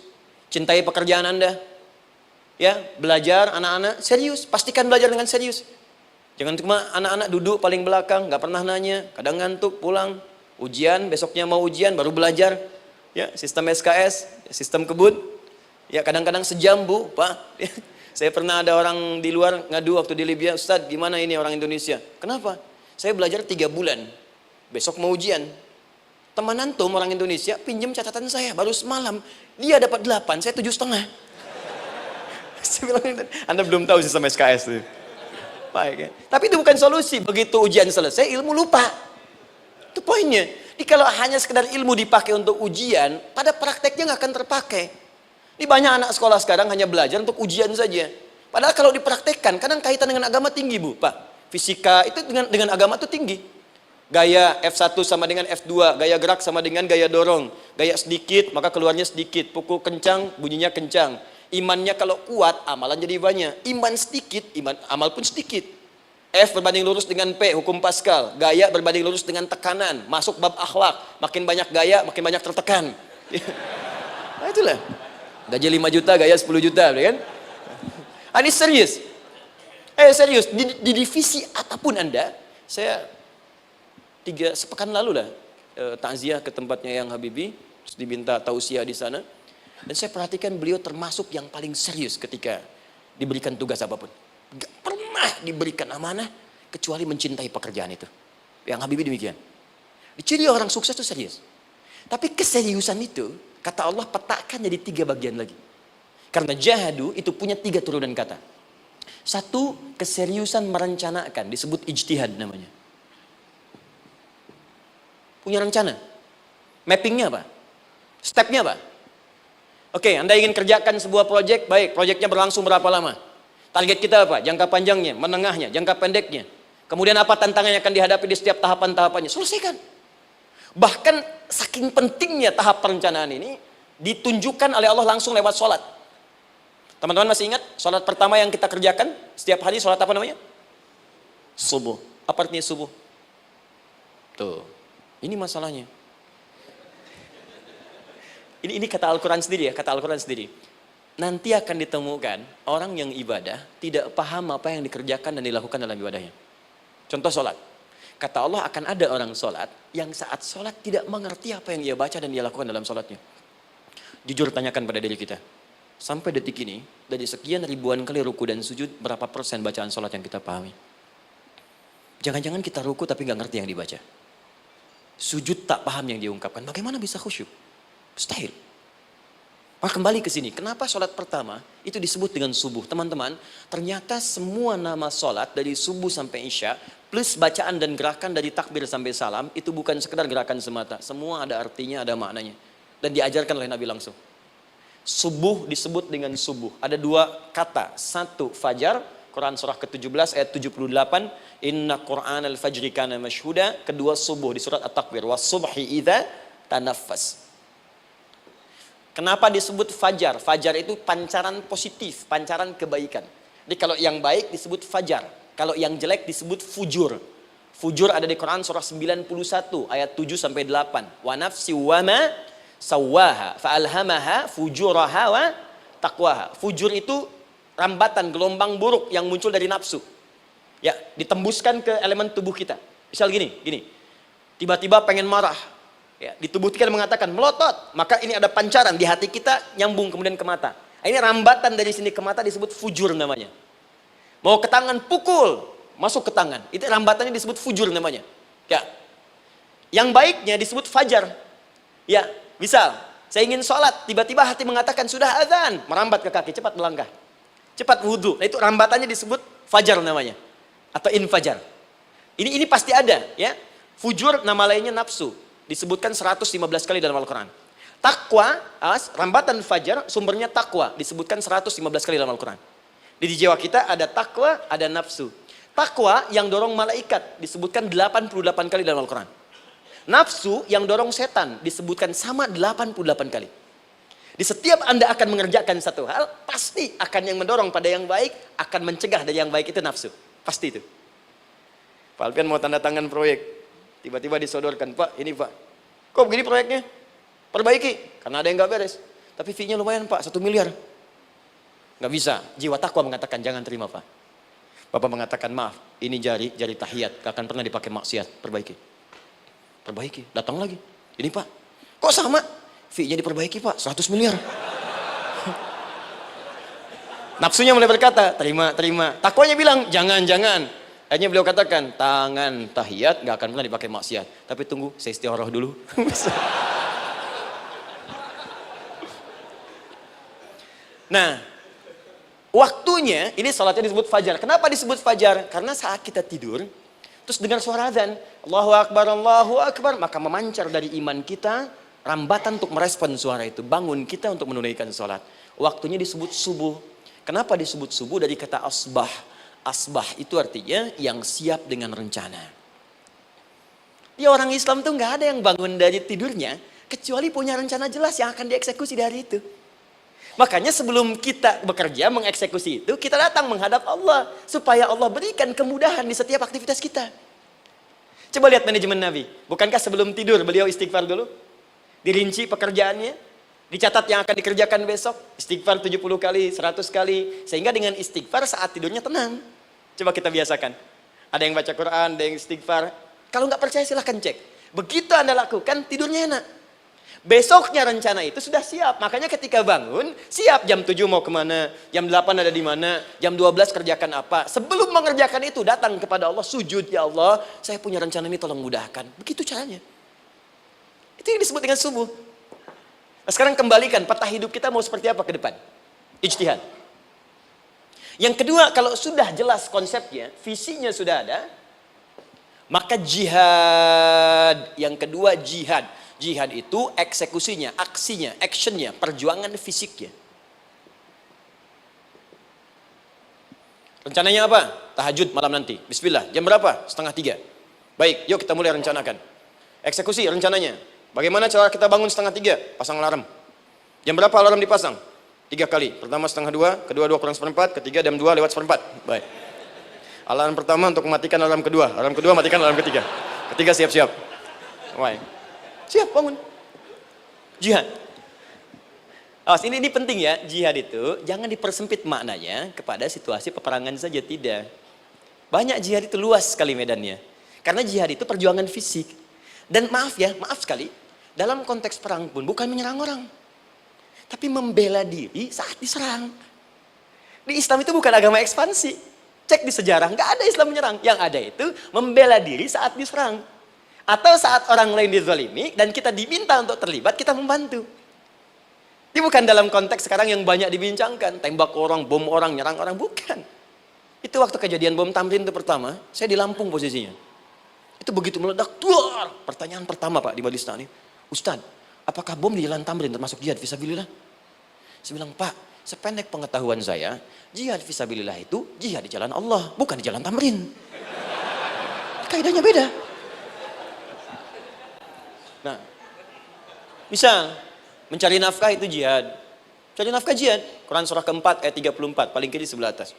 Cintai pekerjaan Anda. Ya, belajar anak-anak serius. Pastikan belajar dengan serius. Jangan cuma anak-anak duduk paling belakang, nggak pernah nanya, kadang ngantuk, pulang. Ujian, besoknya mau ujian, baru belajar. Ya, sistem SKS, sistem kebut. Ya kadang-kadang sejam Bu, Pak. Saya pernah ada orang di luar ngadu waktu di Libya, Ustadz gimana ini orang Indonesia? Kenapa? Saya belajar 3 bulan, besok mau ujian. Teman antum orang Indonesia pinjam catatan saya, baru semalam. Dia dapat 8, saya 7,5. Saya bilang, Anda belum tahu sistem SKS itu. Baik ya. Tapi itu bukan solusi, begitu ujian selesai ilmu lupa. Itu poinnya. Jadi kalau hanya sekedar ilmu dipakai untuk ujian, pada prakteknya nggak akan terpakai. Ini banyak anak sekolah sekarang hanya belajar untuk ujian saja. Padahal kalau dipraktekkan, kadang kaitan dengan agama tinggi Bu, Pak. Fisika itu dengan agama itu tinggi. Gaya F1 sama dengan F2, gaya gerak sama dengan gaya dorong. Gaya sedikit, maka keluarnya sedikit. Pukul kencang, bunyinya kencang. Imannya kalau kuat, amalan jadi banyak. Iman sedikit, amal pun sedikit. F berbanding lurus dengan P, hukum Pascal. Gaya berbanding lurus dengan tekanan. Masuk bab akhlak. Makin banyak gaya, makin banyak tertekan. Nah itulah. Gaji 5 juta, gaya 10 juta, kan? Ini serius. Serius, di divisi apapun Anda, saya 3 sepekan lalu lah, takziah ke tempatnya yang Habibie, terus diminta tausiah di sana. Dan saya perhatikan beliau termasuk yang paling serius ketika diberikan tugas apapun. Gak pernah diberikan amanah, kecuali mencintai pekerjaan itu. Yang Habibie demikian. Ciri orang sukses itu serius. Tapi keseriusan itu, kata Allah petakan jadi 3 bagian lagi. Karena jahadu itu punya 3 turunan kata. 1, keseriusan merencanakan, disebut ijtihad namanya. Punya rencana. Mappingnya apa? Stepnya apa? Oke, Anda ingin kerjakan sebuah proyek, baik, proyeknya berlangsung berapa lama? Target kita apa? Jangka panjangnya, menengahnya, jangka pendeknya. Kemudian apa tantangan yang akan dihadapi di setiap tahapan-tahapannya? Selesaikan. Bahkan saking pentingnya tahap perencanaan ini ditunjukkan oleh Allah langsung lewat sholat. Teman-teman masih ingat sholat pertama yang kita kerjakan setiap hari, sholat apa namanya? Subuh. Apa artinya subuh? Tuh, ini masalahnya. Ini kata Al-Quran sendiri ya, kata Al-Quran sendiri. Nanti akan ditemukan orang yang ibadah tidak paham apa yang dikerjakan dan dilakukan dalam ibadahnya. Contoh sholat. Kata Allah akan ada orang sholat yang saat sholat tidak mengerti apa yang ia baca dan ia lakukan dalam sholatnya. Jujur tanyakan pada diri kita. Sampai detik ini, dari sekian ribuan kali ruku dan sujud, berapa persen bacaan sholat yang kita pahami? Jangan-jangan kita ruku tapi nggak ngerti yang dibaca. Sujud tak paham yang diungkapkan. Bagaimana bisa khusyuk? Mustahil. Maka kembali ke sini, kenapa sholat pertama itu disebut dengan subuh? Teman-teman, ternyata semua nama sholat dari subuh sampai isya, plus bacaan dan gerakan dari takbir sampai salam, itu bukan sekedar gerakan semata. Semua ada artinya, ada maknanya. Dan diajarkan oleh Nabi langsung. Subuh disebut dengan subuh. Ada 2 kata. 1, fajar, Quran surah ke-17 ayat 78. Inna Qur'an al-fajri kana mashhuda. Kedua, subuh di surat At-Takbir. Was-subhi idza tanaffas. Kenapa disebut fajar? Fajar itu pancaran positif, pancaran kebaikan. Jadi kalau yang baik disebut fajar. Kalau yang jelek disebut fujur. Fujur ada di Quran surah 91 ayat 7 sampai 8. Wa nafsi wa ma sawwaha fa'alhamaha fujuraha wa taqwaha. Fujur itu rambatan, gelombang buruk yang muncul dari nafsu. Ya, ditembuskan ke elemen tubuh kita. Misal gini. Tiba-tiba pengen marah. Ya, di tubuh kita mengatakan melotot, maka ini ada pancaran di hati kita nyambung kemudian ke mata. Ini rambatan dari sini ke mata disebut fujur namanya. Mau ke tangan pukul, masuk ke tangan. Itu rambatannya disebut fujur namanya. Ya. Yang baiknya disebut fajar. Ya, misal saya ingin sholat, tiba-tiba hati mengatakan sudah azan, merambat ke kaki, cepat melangkah. Cepat wudhu. Nah, itu rambatannya disebut fajar namanya. Atau infajar. Ini pasti ada, ya. Fujur nama lainnya nafsu. Disebutkan 115 kali dalam Al-Quran. Takwa, rambatan fajar, sumbernya takwa. Disebutkan 115 kali dalam Al-Quran. Di jiwa kita ada takwa, ada nafsu. Takwa yang dorong malaikat, disebutkan 88 kali dalam Al-Quran. Nafsu yang dorong setan, disebutkan sama 88 kali. Di setiap Anda akan mengerjakan satu hal, pasti akan yang mendorong pada yang baik, akan mencegah dari yang baik itu nafsu. Pasti itu. Pak Alfian mau tanda tangan proyek. Tiba-tiba disodorkan, Pak, ini Pak. Kok begini proyeknya? Perbaiki, karena ada yang nggak beres. Tapi fee-nya lumayan Pak, 1 miliar. Nggak bisa, jiwa takwa mengatakan jangan terima Pak. Bapak mengatakan maaf, ini jari tahiyat, gak akan pernah dipakai maksiat, perbaiki, datang lagi. Ini Pak, kok sama? Fee-nya diperbaiki Pak, 100 miliar. Nafsunya mulai berkata, terima. Takwanya bilang, jangan. Akhirnya beliau katakan, tangan tahiyat gak akan pernah dipakai maksiat. Tapi tunggu, saya istiqoroh dulu. Nah, waktunya, ini salatnya disebut fajar. Kenapa disebut fajar? Karena saat kita tidur, terus dengar suara azan, Allahu Akbar, maka memancar dari iman kita, rambatan untuk merespon suara itu. Bangun kita untuk menunaikan salat. Waktunya disebut subuh. Kenapa disebut subuh? Dari kata asbah. Asbah itu artinya yang siap dengan rencana. Dia orang Islam tuh nggak ada yang bangun dari tidurnya kecuali punya rencana jelas yang akan dieksekusi di hari itu. Makanya sebelum kita bekerja mengeksekusi itu, kita datang menghadap Allah supaya Allah berikan kemudahan di setiap aktivitas kita. Coba lihat manajemen Nabi. Bukankah sebelum tidur beliau istighfar dulu? Dirinci pekerjaannya, dicatat yang akan dikerjakan besok, istighfar 70 kali, 100 kali, sehingga dengan istighfar saat tidurnya tenang. Coba kita biasakan. Ada yang baca Quran, ada yang istighfar. Kalau nggak percaya silahkan cek. Begitu Anda lakukan, tidurnya enak. Besoknya rencana itu sudah siap. Makanya ketika bangun, siap jam 7 mau kemana, jam 8 ada di mana, jam 12 kerjakan apa. Sebelum mengerjakan itu, datang kepada Allah, sujud, ya Allah, saya punya rencana ini tolong mudahkan. Begitu caranya. Itu yang disebut dengan subuh. Nah, sekarang kembalikan peta hidup kita mau seperti apa ke depan. Ijtihad. Yang kedua, kalau sudah jelas konsepnya, visinya sudah ada, maka jihad. Yang kedua jihad. Jihad itu eksekusinya, aksinya, actionnya, perjuangan fisiknya. Rencananya apa? Tahajud malam nanti. Bismillah. Jam berapa? 2:30. Baik, yuk kita mulai rencanakan. Eksekusi rencananya. Bagaimana cara kita bangun 2:30? Pasang alarm. Jam berapa alarm dipasang? 3 kali. Pertama 1:30, kedua 2 kurang 1/4, ketiga jam 2 lewat 1/4. Baik. Alarm pertama untuk mematikan alarm kedua. Alarm kedua matikan alarm ketiga. Ketiga siap-siap. Baik. Siap bangun. Jihad. Awas, ini penting ya, jihad itu jangan dipersempit maknanya kepada situasi peperangan saja, tidak. Banyak jihad itu luas sekali medannya. Karena jihad itu perjuangan fisik. Dan maaf sekali, dalam konteks perang pun bukan menyerang orang. Tapi membela diri saat diserang. Di Islam itu bukan agama ekspansi. Cek di sejarah, nggak ada Islam menyerang. Yang ada itu membela diri saat diserang. Atau saat orang lain dizalimi dan kita diminta untuk terlibat, kita membantu. Ini bukan dalam konteks sekarang yang banyak dibincangkan. Tembak orang, bom orang, nyerang orang. Bukan. Itu waktu kejadian bom Tamrin itu pertama, saya di Lampung posisinya. Itu begitu meledak, duar. Pertanyaan pertama Pak di Majelis Taklim, Ustadz, apakah bom di Jalan Tamrin termasuk jihad fisabilillah? Saya bilang, Pak, sependek pengetahuan saya, jihad fisabilillah itu jihad di jalan Allah, bukan di Jalan Tamrin. Kaidahnya beda. Nah, misal mencari nafkah itu jihad. Cari nafkah jihad. Quran surah keempat ayat 34, paling kiri sebelah atas.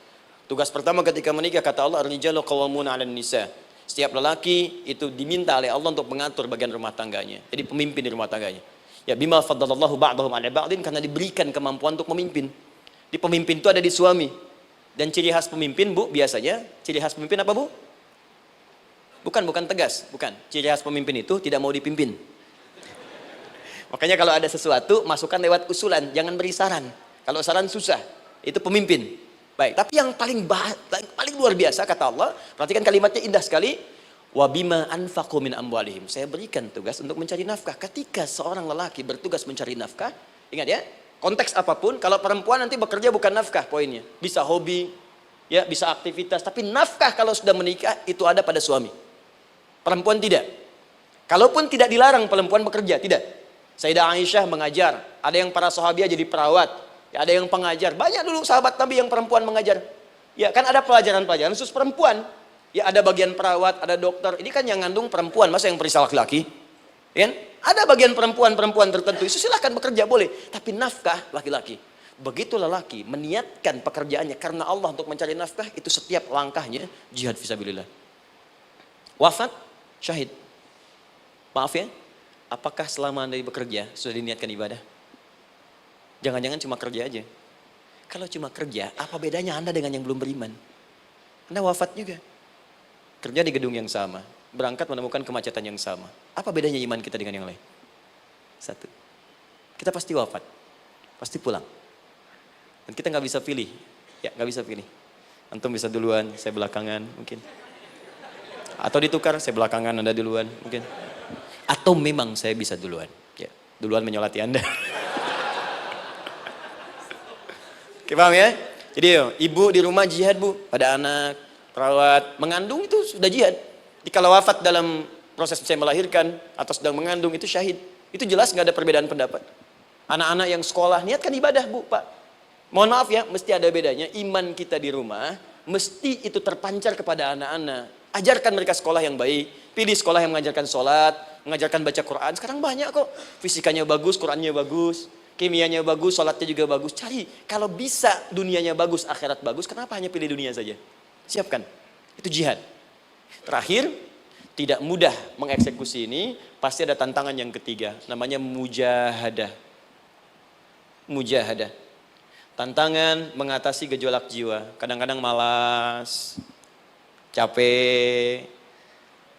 Tugas pertama ketika menikah kata Allah, ar-rijalu qawwamuna 'alan nisa. Setiap lelaki itu diminta oleh Allah untuk mengatur bagian rumah tangganya. Jadi pemimpin di rumah tangganya. Ya bima faddalallahu ba'dahum 'ala ba'din, karena diberikan kemampuan untuk memimpin. Di pemimpin itu ada di suami. Dan ciri khas pemimpin, Bu, biasanya ciri khas pemimpin apa, Bu? Bukan tegas, bukan. Ciri khas pemimpin itu tidak mau dipimpin. Makanya kalau ada sesuatu, masukkan lewat usulan, jangan beri saran. Kalau saran susah, itu pemimpin. Baik, tapi yang paling luar biasa kata Allah, perhatikan kalimatnya indah sekali. Wa bima anfaqu min amwalihim. Saya berikan tugas untuk mencari nafkah. Ketika seorang lelaki bertugas mencari nafkah, ingat ya, konteks apapun, kalau perempuan nanti bekerja bukan nafkah poinnya. Bisa hobi, ya, bisa aktivitas, tapi nafkah kalau sudah menikah itu ada pada suami. Perempuan tidak. Kalaupun tidak dilarang perempuan bekerja, tidak. Sayyidah Aisyah mengajar, ada yang para sahabiah jadi perawat, ya, ada yang pengajar. Banyak dulu sahabat Nabi yang perempuan mengajar. Ya, kan ada pelajaran-pelajaran khusus perempuan. Ya, ada bagian perawat, ada dokter. Ini kan yang ngandung perempuan, masa yang periksa laki-laki? Ya, ada bagian perempuan tertentu. Itu silahkan bekerja boleh, tapi nafkah laki-laki. Begitu lelaki meniatkan pekerjaannya karena Allah untuk mencari nafkah, itu setiap langkahnya jihad fisabilillah. Wafat, syahid. Maaf ya, apakah selama Anda bekerja sudah diniatkan ibadah? Jangan-jangan cuma kerja aja. Kalau cuma kerja, apa bedanya Anda dengan yang belum beriman? Anda wafat juga. Kerja di gedung yang sama, berangkat menemukan kemacetan yang sama. Apa bedanya iman kita dengan yang lain? Satu, kita pasti wafat, pasti pulang. Dan kita nggak bisa pilih, ya nggak bisa pilih. Antum bisa duluan, saya belakangan mungkin. Atau ditukar, saya belakangan, Anda duluan mungkin. Atau memang saya bisa duluan, ya duluan menyolati Anda. Oke, paham ya? Jadi ibu di rumah jihad, Bu, pada anak, perawat, mengandung itu sudah jihad. Jika wafat dalam proses saya melahirkan atau sedang mengandung itu syahid. Itu jelas nggak ada perbedaan pendapat. Anak-anak yang sekolah niatkan ibadah, Bu, Pak. Mohon maaf ya, mesti ada bedanya. Iman kita di rumah mesti itu terpancar kepada anak-anak. Ajarkan mereka sekolah yang baik. Pilih sekolah yang mengajarkan sholat, mengajarkan baca Quran. Sekarang banyak kok. Fisikanya bagus, Qurannya bagus, kimianya bagus, sholatnya juga bagus. Cari, kalau bisa dunianya bagus, akhirat bagus, kenapa hanya pilih dunia saja? Siapkan, itu jihad. Terakhir, tidak mudah mengeksekusi ini, pasti ada tantangan yang ketiga, namanya mujahadah. Mujahadah. Tantangan mengatasi gejolak jiwa. Kadang-kadang malas, capek,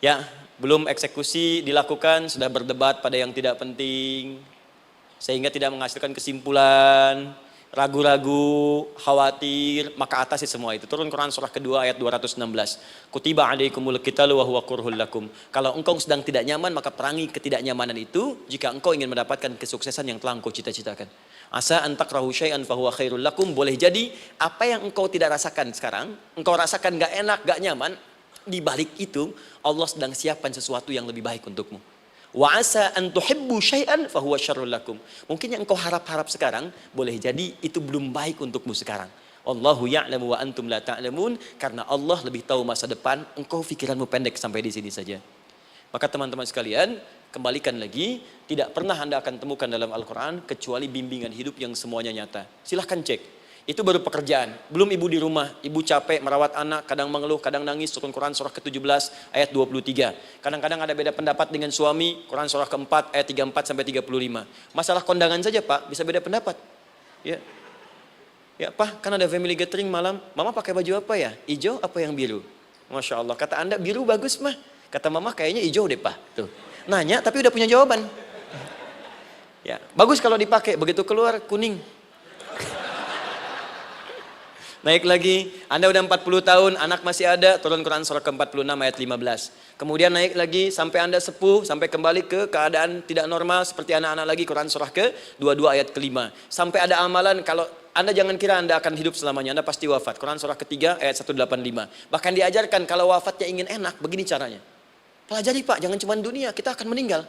ya belum eksekusi dilakukan, sudah berdebat pada yang tidak penting, sehingga tidak menghasilkan kesimpulan. ragu-ragu, khawatir, maka atasi semua itu. Turun Quran surah kedua ayat 216. Kutiba alaikumul qitalu wa huwa kurhul lakum. Kalau engkau sedang tidak nyaman, maka perangi ketidaknyamanan itu jika engkau ingin mendapatkan kesuksesan yang telah engkau cita-citakan. Asa an takrahu syai'an fa huwa khairul lakum. Boleh jadi apa yang engkau tidak rasakan sekarang, engkau rasakan gak enak, gak nyaman, di balik itu Allah sedang siapkan sesuatu yang lebih baik untukmu. Wa asa an tuhibbu syai'an fa huwa syarrul lakum. Mungkin yang engkau harap-harap sekarang boleh jadi itu belum baik untukmu sekarang. Allahu ya'lamu wa antum la ta'lamun, karena Allah lebih tahu masa depan, engkau pikiranmu pendek sampai di sini saja. Maka teman-teman sekalian, kembalikan lagi, tidak pernah Anda akan temukan dalam Al-Qur'an kecuali bimbingan hidup yang semuanya nyata. Silahkan cek. Itu baru pekerjaan. Belum ibu di rumah, ibu capek merawat anak, kadang mengeluh, kadang nangis. Turun Quran surah ke-17 ayat 23. Kadang-kadang ada beda pendapat dengan suami, Quran surah ke-4 ayat 34 sampai 35. Masalah kondangan saja, Pak, bisa beda pendapat. Ya. Ya, Pak, kan ada family gathering malam. Mama pakai baju apa ya? Hijau apa yang biru? Masya Allah, kata Anda biru bagus, mah. Kata Mama kayaknya hijau deh, Pak. Tuh. Nanya tapi udah punya jawaban. Ya, bagus kalau dipakai, begitu keluar kuning. Naik lagi, Anda udah 40 tahun, anak masih ada, turun Quran surah ke-46 ayat 15. Kemudian naik lagi sampai Anda sepuh, sampai kembali ke keadaan tidak normal seperti anak-anak lagi, Quran surah ke-22 ayat ke-5. Sampai ada amalan, kalau Anda jangan kira Anda akan hidup selamanya, Anda pasti wafat. Quran surah ke-3 ayat 185. Bahkan diajarkan kalau wafatnya ingin enak, begini caranya. Pelajari Pak, jangan cuma dunia, kita akan meninggal.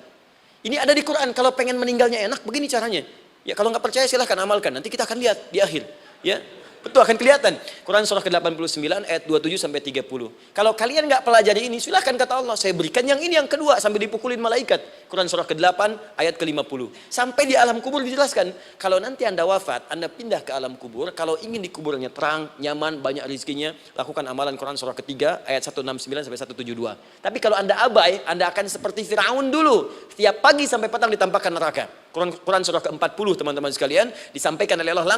Ini ada di Quran, kalau pengen meninggalnya enak, begini caranya. Ya kalau nggak percaya silahkan amalkan, nanti kita akan lihat di akhir. Ya. Betul, akan kelihatan. Quran surah ke-89 ayat 27 sampai 30. Kalau kalian nggak pelajari ini, silahkan kata Allah, saya berikan yang ini yang kedua sambil dipukulin malaikat. Quran surah ke-8 ayat ke-50. Sampai di alam kubur dijelaskan, kalau nanti Anda wafat, Anda pindah ke alam kubur, kalau ingin di kuburnya terang, nyaman, banyak rezekinya, lakukan amalan Quran surah ketiga ayat 169 sampai 172. Tapi kalau Anda abai, Anda akan seperti Firaun dulu. Setiap pagi sampai petang ditampakkan neraka. Quran surah ke-40 teman-teman sekalian disampaikan oleh Allah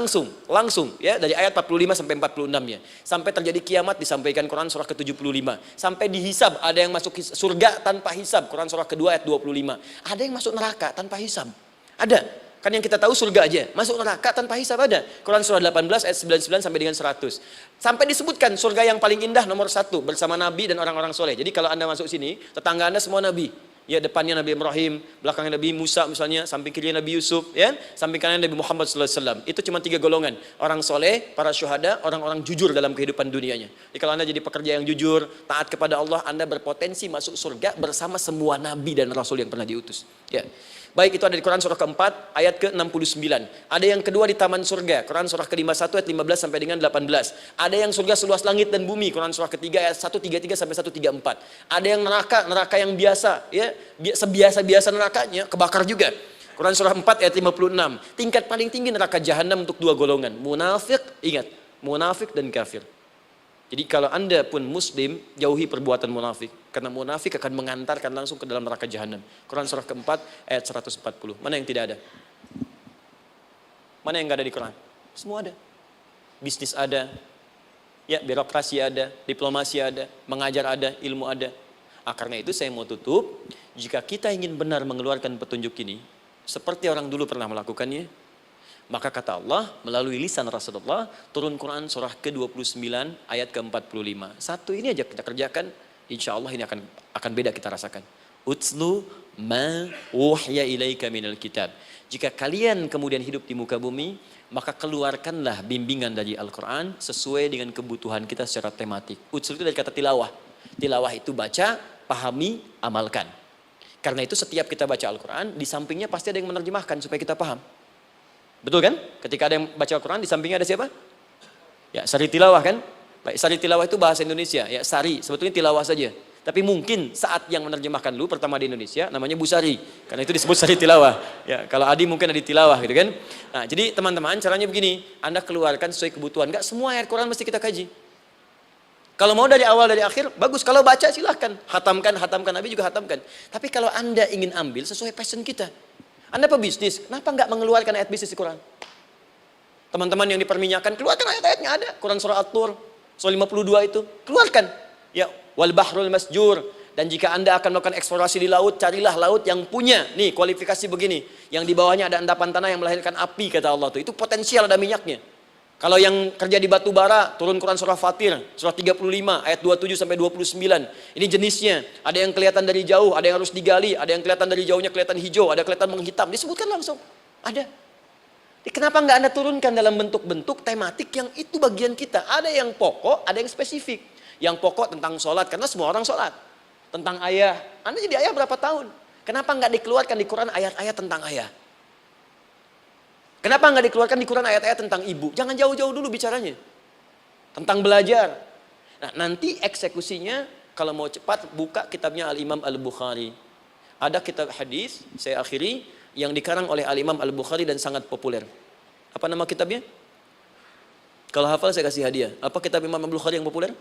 langsung ya dari ayat 45 sampai 46 ya. Sampai terjadi kiamat disampaikan Quran surah ke-75. Sampai dihisab, ada yang masuk surga tanpa hisab, Quran surah kedua ayat 25. Ada yang masuk neraka tanpa hisab. Ada. Kan yang kita tahu surga aja, masuk neraka tanpa hisab ada. Quran surah 18 ayat 99 sampai dengan 100. Sampai disebutkan surga yang paling indah nomor 1 bersama Nabi dan orang-orang soleh. Jadi kalau Anda masuk sini, tetangga Anda semua Nabi. Ya, depannya Nabi Ibrahim, belakangnya Nabi Musa misalnya, samping kirinya Nabi Yusuf, ya, samping kanannya Nabi Muhammad SAW. Itu cuma 3 golongan, orang soleh, para syuhada, orang-orang jujur dalam kehidupan dunianya. Jadi kalau Anda jadi pekerja yang jujur, taat kepada Allah, Anda berpotensi masuk surga bersama semua Nabi dan Rasul yang pernah diutus. Ya. Baik, itu ada di Quran surah ke-4 ayat ke-69. Ada yang kedua di taman surga, Quran surah ke-51 ayat 15 sampai dengan 18. Ada yang surga seluas langit dan bumi, Quran surah ketiga ayat 133 sampai 134. Ada yang neraka yang biasa, ya, sebiasa-biasa nerakanya kebakar juga. Quran surah 4 ayat 56. Tingkat paling tinggi neraka jahanam untuk 2 golongan, munafik, ingat, munafik dan kafir. Jadi kalau Anda pun muslim, jauhi perbuatan munafik. Karena munafik akan mengantarkan langsung ke dalam neraka jahanam. Quran surah ke-4 ayat 140. Mana yang tidak ada? Mana yang tidak ada di Quran? Semua ada. Bisnis ada, ya, birokrasi ada, diplomasi ada, mengajar ada, ilmu ada. Karena itu saya mau tutup, jika kita ingin benar mengeluarkan petunjuk ini, seperti orang dulu pernah melakukannya, maka kata Allah melalui lisan Rasulullah, turun Quran surah ke-29 ayat ke-45. Satu ini aja kita kerjakan, insya Allah ini akan beda kita rasakan. Utslu ma uhya ilaika minal kitab. Jika kalian kemudian hidup di muka bumi, maka keluarkanlah bimbingan dari Al-Quran sesuai dengan kebutuhan kita secara tematik. Utslu itu dari kata tilawah. Tilawah itu baca, pahami, amalkan. Karena itu setiap kita baca Al-Quran, di sampingnya pasti ada yang menerjemahkan supaya kita paham. Betul kan? Ketika ada yang baca Al-Quran, di sampingnya ada siapa? Ya, sari tilawah kan? Baik, sari tilawah itu bahasa Indonesia. Ya, sari, sebetulnya tilawah saja. Tapi mungkin saat yang menerjemahkan dulu pertama di Indonesia, namanya Bu Sari. Karena itu disebut sari tilawah. Ya, kalau Adi mungkin ada tilawah gitu kan? Nah, jadi teman-teman, caranya begini. Anda keluarkan sesuai kebutuhan. Enggak semua ayat Quran mesti kita kaji. Kalau mau dari awal dari akhir, bagus. Kalau baca silahkan. Hatamkan, Nabi juga hatamkan. Tapi kalau Anda ingin ambil sesuai passion kita. Anda pebisnis, kenapa enggak mengeluarkan ayat bisnis di Quran? Teman-teman yang diperminyakan, keluarkan ayat-ayatnya ada. Quran surah At-Tur, surah 52 itu. Keluarkan. Ya, wal bahrul masjur. Dan jika Anda akan melakukan eksplorasi di laut, carilah laut yang punya nih kualifikasi begini. Yang di bawahnya ada endapan tanah yang melahirkan api, kata Allah tuh. Itu potensial ada minyaknya. Kalau yang kerja di batu bara, turun Quran surah Fatir, surah 35 ayat 27 sampai 29. Ini jenisnya. Ada yang kelihatan dari jauh, ada yang harus digali, ada yang kelihatan dari jauhnya kelihatan hijau, ada kelihatan menghitam. Disebutkan langsung. Ada. Kenapa nggak Anda turunkan dalam bentuk-bentuk tematik yang itu bagian kita? Ada yang pokok, ada yang spesifik. Yang pokok tentang sholat, karena semua orang sholat. Tentang ayah. Anda jadi ayah berapa tahun? Kenapa nggak dikeluarkan di Quran ayat-ayat tentang ayah? Kenapa nggak dikeluarkan di Quran ayat-ayat tentang ibu? Jangan jauh-jauh dulu bicaranya. Tentang belajar. Nah, nanti eksekusinya kalau mau cepat buka kitabnya Al-Imam Al-Bukhari. Ada kitab hadis, saya akhiri, yang dikarang oleh Al-Imam Al-Bukhari dan sangat populer. Apa nama kitabnya? Kalau hafal saya kasih hadiah. Apa kitab Imam Al-Bukhari yang populer?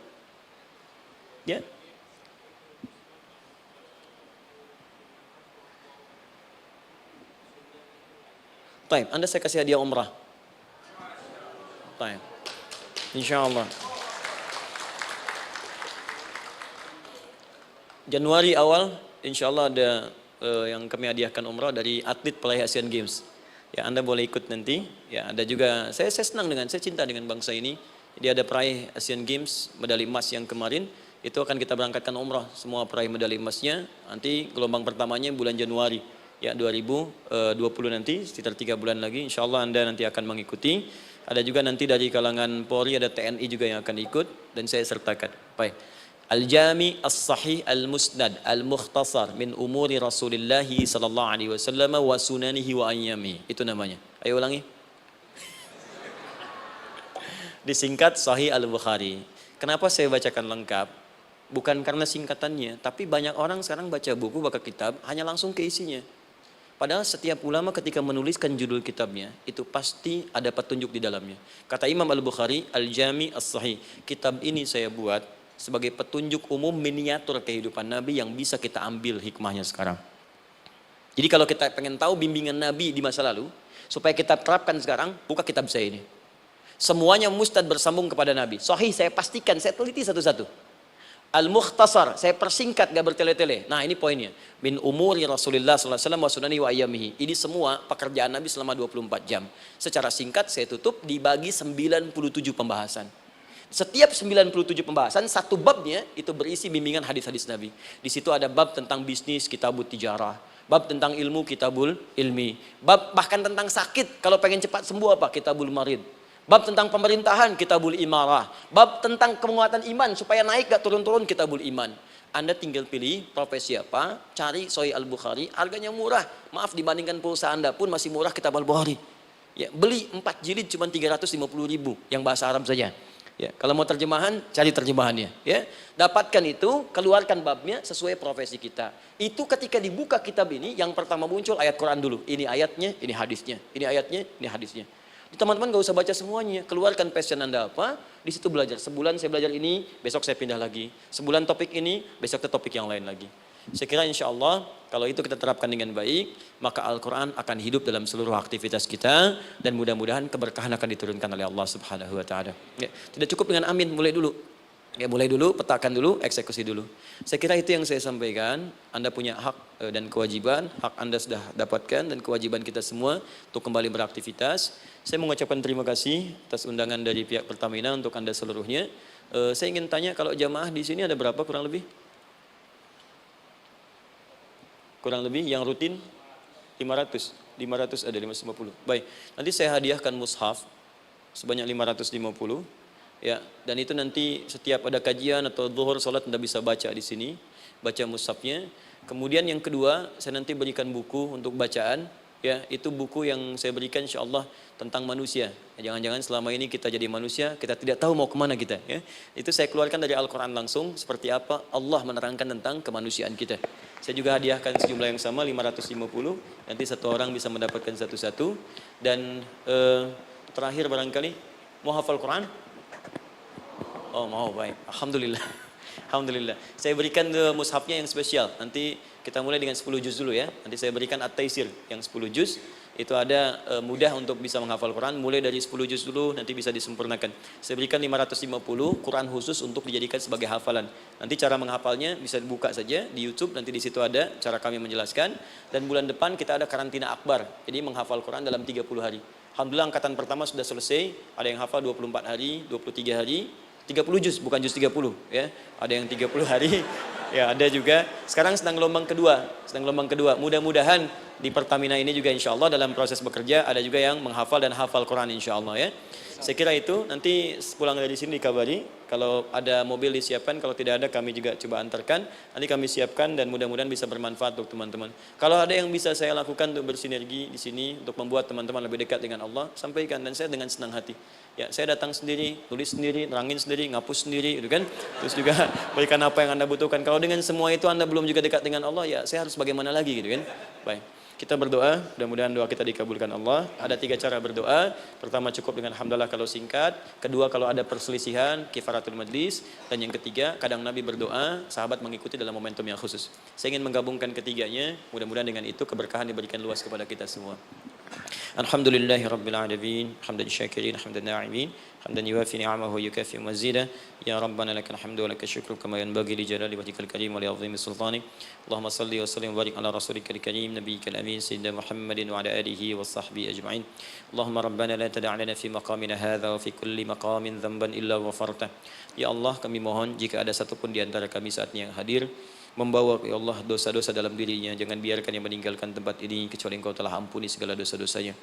Ya. Taib, Anda saya kasih hadiah umrah. Taib. Insyaallah. Januari awal, insyaallah ada yang kami hadiahkan umrah dari atlet peraih Asian Games. Ya, Anda boleh ikut nanti. Ya, ada juga saya senang saya cinta dengan bangsa ini. Jadi ada peraih Asian Games medali emas yang kemarin, itu akan kita berangkatkan umrah semua peraih medali emasnya. Nanti gelombang pertamanya bulan Januari. Ya, 2020 nanti sekitar 3 bulan lagi, insyaallah Anda nanti akan mengikuti. Ada juga nanti dari kalangan Polri, ada TNI juga yang akan ikut dan saya sertakan. Baik. Al-Jami As-Sahih Al-Musnad Al-Mukhtasar min umuri Rasulillah sallallahu alaihi wasallam wa sunanihi wa ayyami. Itu namanya. Ayo ulangi. Disingkat Sahih Al-Bukhari. Kenapa saya bacakan lengkap? Bukan karena singkatannya, tapi banyak orang sekarang baca buku, baca kitab hanya langsung ke isinya. Padahal setiap ulama ketika menuliskan judul kitabnya, itu pasti ada petunjuk di dalamnya. Kata Imam Al-Bukhari, Al-Jami As-Sahih. Kitab ini saya buat sebagai petunjuk umum miniatur kehidupan Nabi yang bisa kita ambil hikmahnya sekarang. Jadi kalau kita pengen tahu bimbingan Nabi di masa lalu, supaya kita terapkan sekarang, buka kitab saya ini. Semuanya mustad bersambung kepada Nabi. Sahih saya pastikan, saya teliti satu-satu. Al-Mukhtasar, saya persingkat gak bertele-tele. Nah ini poinnya. Min umuri Rasulullah SAW wa sunani wa ayyamihi. Ini semua pekerjaan Nabi selama 24 jam. Secara singkat saya tutup dibagi 97 pembahasan. Setiap 97 pembahasan, satu babnya itu berisi bimbingan hadis-hadis Nabi. Di situ ada bab tentang bisnis, kitabut tijarah. Bab tentang ilmu, kitabul ilmi. Bab bahkan tentang sakit, kalau pengen cepat sembuh apa? Kitabul marid. Bab tentang pemerintahan, kitabul imarah. Bab tentang penguatan iman, supaya naik gak turun-turun, kitabul iman. Anda tinggal pilih profesi apa, cari Sahih Al-Bukhari, harganya murah. Maaf, dibandingkan pulsa Anda pun masih murah kitab Al-Bukhari. Ya, beli 4 jilid cuma 350.000 yang bahasa Arab saja. Ya, kalau mau terjemahan, cari terjemahannya. Ya, dapatkan itu, keluarkan babnya sesuai profesi kita. Itu ketika dibuka kitab ini, yang pertama muncul ayat Quran dulu. Ini ayatnya, ini hadisnya. Ini ayatnya, ini hadisnya. Teman-teman gak usah baca semuanya, keluarkan passion Anda apa, di situ belajar. Sebulan saya belajar ini, besok saya pindah lagi. Sebulan topik ini, besok ke topik yang lain lagi. Saya kira insya Allah kalau itu kita terapkan dengan baik, maka Al-Quran akan hidup dalam seluruh aktivitas kita dan mudah-mudahan keberkahan akan diturunkan oleh Allah Subhanahu Wa Taala. Ya, tidak cukup dengan amin, mulai dulu. Ya, mulai dulu, petakan dulu, eksekusi dulu. Saya kira itu yang saya sampaikan. Anda punya hak dan kewajiban, hak Anda sudah dapatkan dan kewajiban kita semua untuk kembali beraktivitas. Saya mengucapkan terima kasih atas undangan dari pihak Pertamina untuk Anda seluruhnya. Saya ingin tanya, kalau jamaah di sini ada berapa kurang lebih? Kurang lebih yang rutin 500 ada 550. Baik, nanti saya hadiahkan mushaf sebanyak 550. Ya, dan itu nanti setiap ada kajian atau zuhur salat Anda bisa baca di sini, baca mushafnya. Kemudian yang kedua, saya nanti berikan buku untuk bacaan. Ya, itu buku yang saya berikan insyaallah tentang manusia. Jangan-jangan selama ini kita jadi manusia, kita tidak tahu mau kemana kita. Ya. Itu saya keluarkan dari Al-Quran langsung, seperti apa Allah menerangkan tentang kemanusiaan kita. Saya juga hadiahkan sejumlah yang sama, 550. Nanti satu orang bisa mendapatkan satu-satu. Dan terakhir barangkali, mau hafal Quran? Oh mau, baik. Alhamdulillah. Alhamdulillah. Saya berikan mushafnya yang spesial. Nanti Kita mulai dengan 10 juz dulu ya. Nanti saya berikan at-taisir yang 10 juz. Itu ada mudah untuk bisa menghafal Quran. Mulai dari 10 juz dulu, nanti bisa disempurnakan. Saya berikan 550 Quran khusus untuk dijadikan sebagai hafalan. Nanti cara menghafalnya bisa dibuka saja di YouTube. Nanti di situ ada cara kami menjelaskan. Dan bulan depan kita ada karantina akbar. Jadi menghafal Quran dalam 30 hari. Alhamdulillah angkatan pertama sudah selesai. Ada yang hafal 24 hari, 23 hari. 30 juz, bukan juz 30 ya. Ada yang 30 hari. Ya, ada juga. Sekarang sedang gelombang kedua. Mudah-mudahan di Pertamina ini juga insya Allah dalam proses bekerja ada juga yang menghafal dan hafal Quran insya Allah ya. Saya kira itu, nanti pulang dari sini dikabari. Kalau ada mobil disiapkan, kalau tidak ada kami juga coba antarkan. Nanti kami siapkan dan mudah-mudahan bisa bermanfaat untuk teman-teman. Kalau ada yang bisa saya lakukan untuk bersinergi di sini, untuk membuat teman-teman lebih dekat dengan Allah, sampaikan dan saya dengan senang hati. Ya, saya datang sendiri, tulis sendiri, nerangin sendiri, ngapus sendiri, gitu kan. Terus juga berikan apa yang Anda butuhkan. Kalau dengan semua itu Anda belum juga dekat dengan Allah, ya saya harus bagaimana lagi gitu kan. Baik. Kita berdoa, mudah-mudahan doa kita dikabulkan Allah. Ada 3 cara berdoa. Pertama cukup dengan hamdalah kalau singkat. Kedua kalau ada perselisihan, kifaratul majlis. Dan yang ketiga, kadang Nabi berdoa, sahabat mengikuti dalam momentum yang khusus. Saya ingin menggabungkan ketiganya. Mudah-mudahan dengan itu keberkahan diberikan luas kepada kita semua. Alhamdulillahi Rabbil Alamin. Hamdan syakirin, hamdan na'imin. حمدا يوافي نعمه ويكافئ مزيدا يا ربنا لك الحمد ولك الشكر كما ينبغي لجلال وجهك الكريم ولعظيم سلطانك اللهم صل وسلم وبارك على رسولك الكريم نبيك الامين سيدنا محمد وعلى اله وصحبه اجمعين اللهم ربنا لا تدع لنا في مقامنا هذا وفي كل مقام ذنبا الا غفرته ya Allah kami mohon jika ada satupun di antara kami saat ini yang hadir membawa ya Allah dosa-dosa dalam dirinya, jangan biarkan yang meninggalkan tempat ini kecuali Engkau telah ampuni segala dosa-dosanya.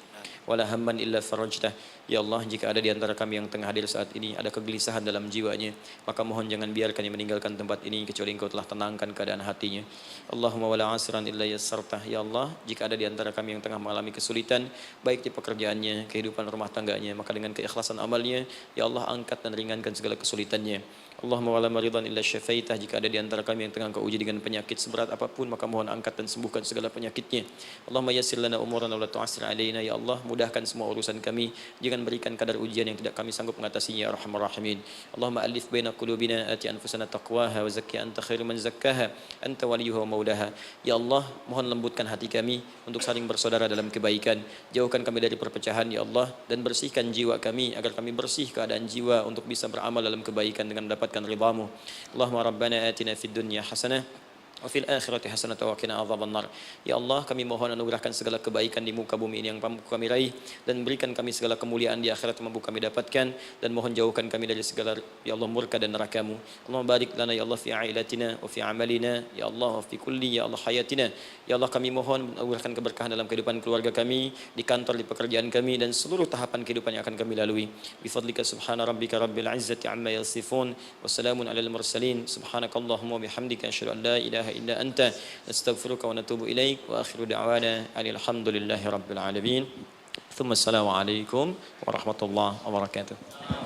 Wala hamman illa farajtah. Ya Allah, jika ada di antara kami yang tengah hadir saat ini ada kegelisahan dalam jiwanya, maka mohon jangan biarkan yang meninggalkan tempat ini kecuali Engkau telah tenangkan keadaan hatinya. Allahumma wala asran illa yassartah. Ya Allah, jika ada di antara kami yang tengah mengalami kesulitan baik di pekerjaannya, kehidupan rumah tangganya, maka dengan keikhlasan amalnya, ya Allah angkat dan ringankan segala kesulitannya. Allahumma wala maridan illa syafaitah. Jika ada di antara kami yang tengah Engkau uji dengan penyakit seberat apapun, maka mohon angkat dan sembuhkan segala penyakitnya. Allahumma yassir lana umurana wa la tu'assir alaina. Ya Allah, mudahkan semua urusan kami, jangan berikan kadar ujian yang tidak kami sanggup mengatasinya ya arhamar rahimin. Allahumma alif baina qulubina ati anfusana taqwaha wa zakki anta khairu man zakkaha anta waliyuha wa maulaha. Ya Allah, mohon lembutkan hati kami untuk saling bersaudara dalam kebaikan. Jauhkan kami dari perpecahan ya Allah, dan bersihkan jiwa kami agar kami bersih keadaan jiwa untuk bisa beramal dalam kebaikan dengan mendapatkan ridhamu. Allahumma rabbana atina fid dunya hasanah wa fil akhirati hasanatan wa qina adzabannar. Ya Allah, kami mohon anugerahkan segala kebaikan di muka bumi ini yang mampu kami raih, dan berikan kami segala kemuliaan di akhirat yang mampu kami dapatkan, dan mohon jauhkan kami dari segala ya Allah murka dan neraka-Mu. Allahumma barik lana ya Allah fi ailatina wa fi amalina ya Allah wa fi kulli ya Allah hayatina. Ya Allah, kami mohon anugerahkan keberkahan dalam kehidupan keluarga kami, di kantor, di pekerjaan kami, dan seluruh tahapan kehidupan yang akan kami lalui. Bi fadlika subhana rabbika rabbil izzati amma yasifun wa salamun alal mursalin subhanakallahumma wa bihamdika asyhadu an la ilaha illa anta nastaghfiruka wa natubu ilaik wa akhiru da'wana alhamdulillahi rabbil alamin. Thumma assalamu alaikum warahmatullahi wabarakatuh.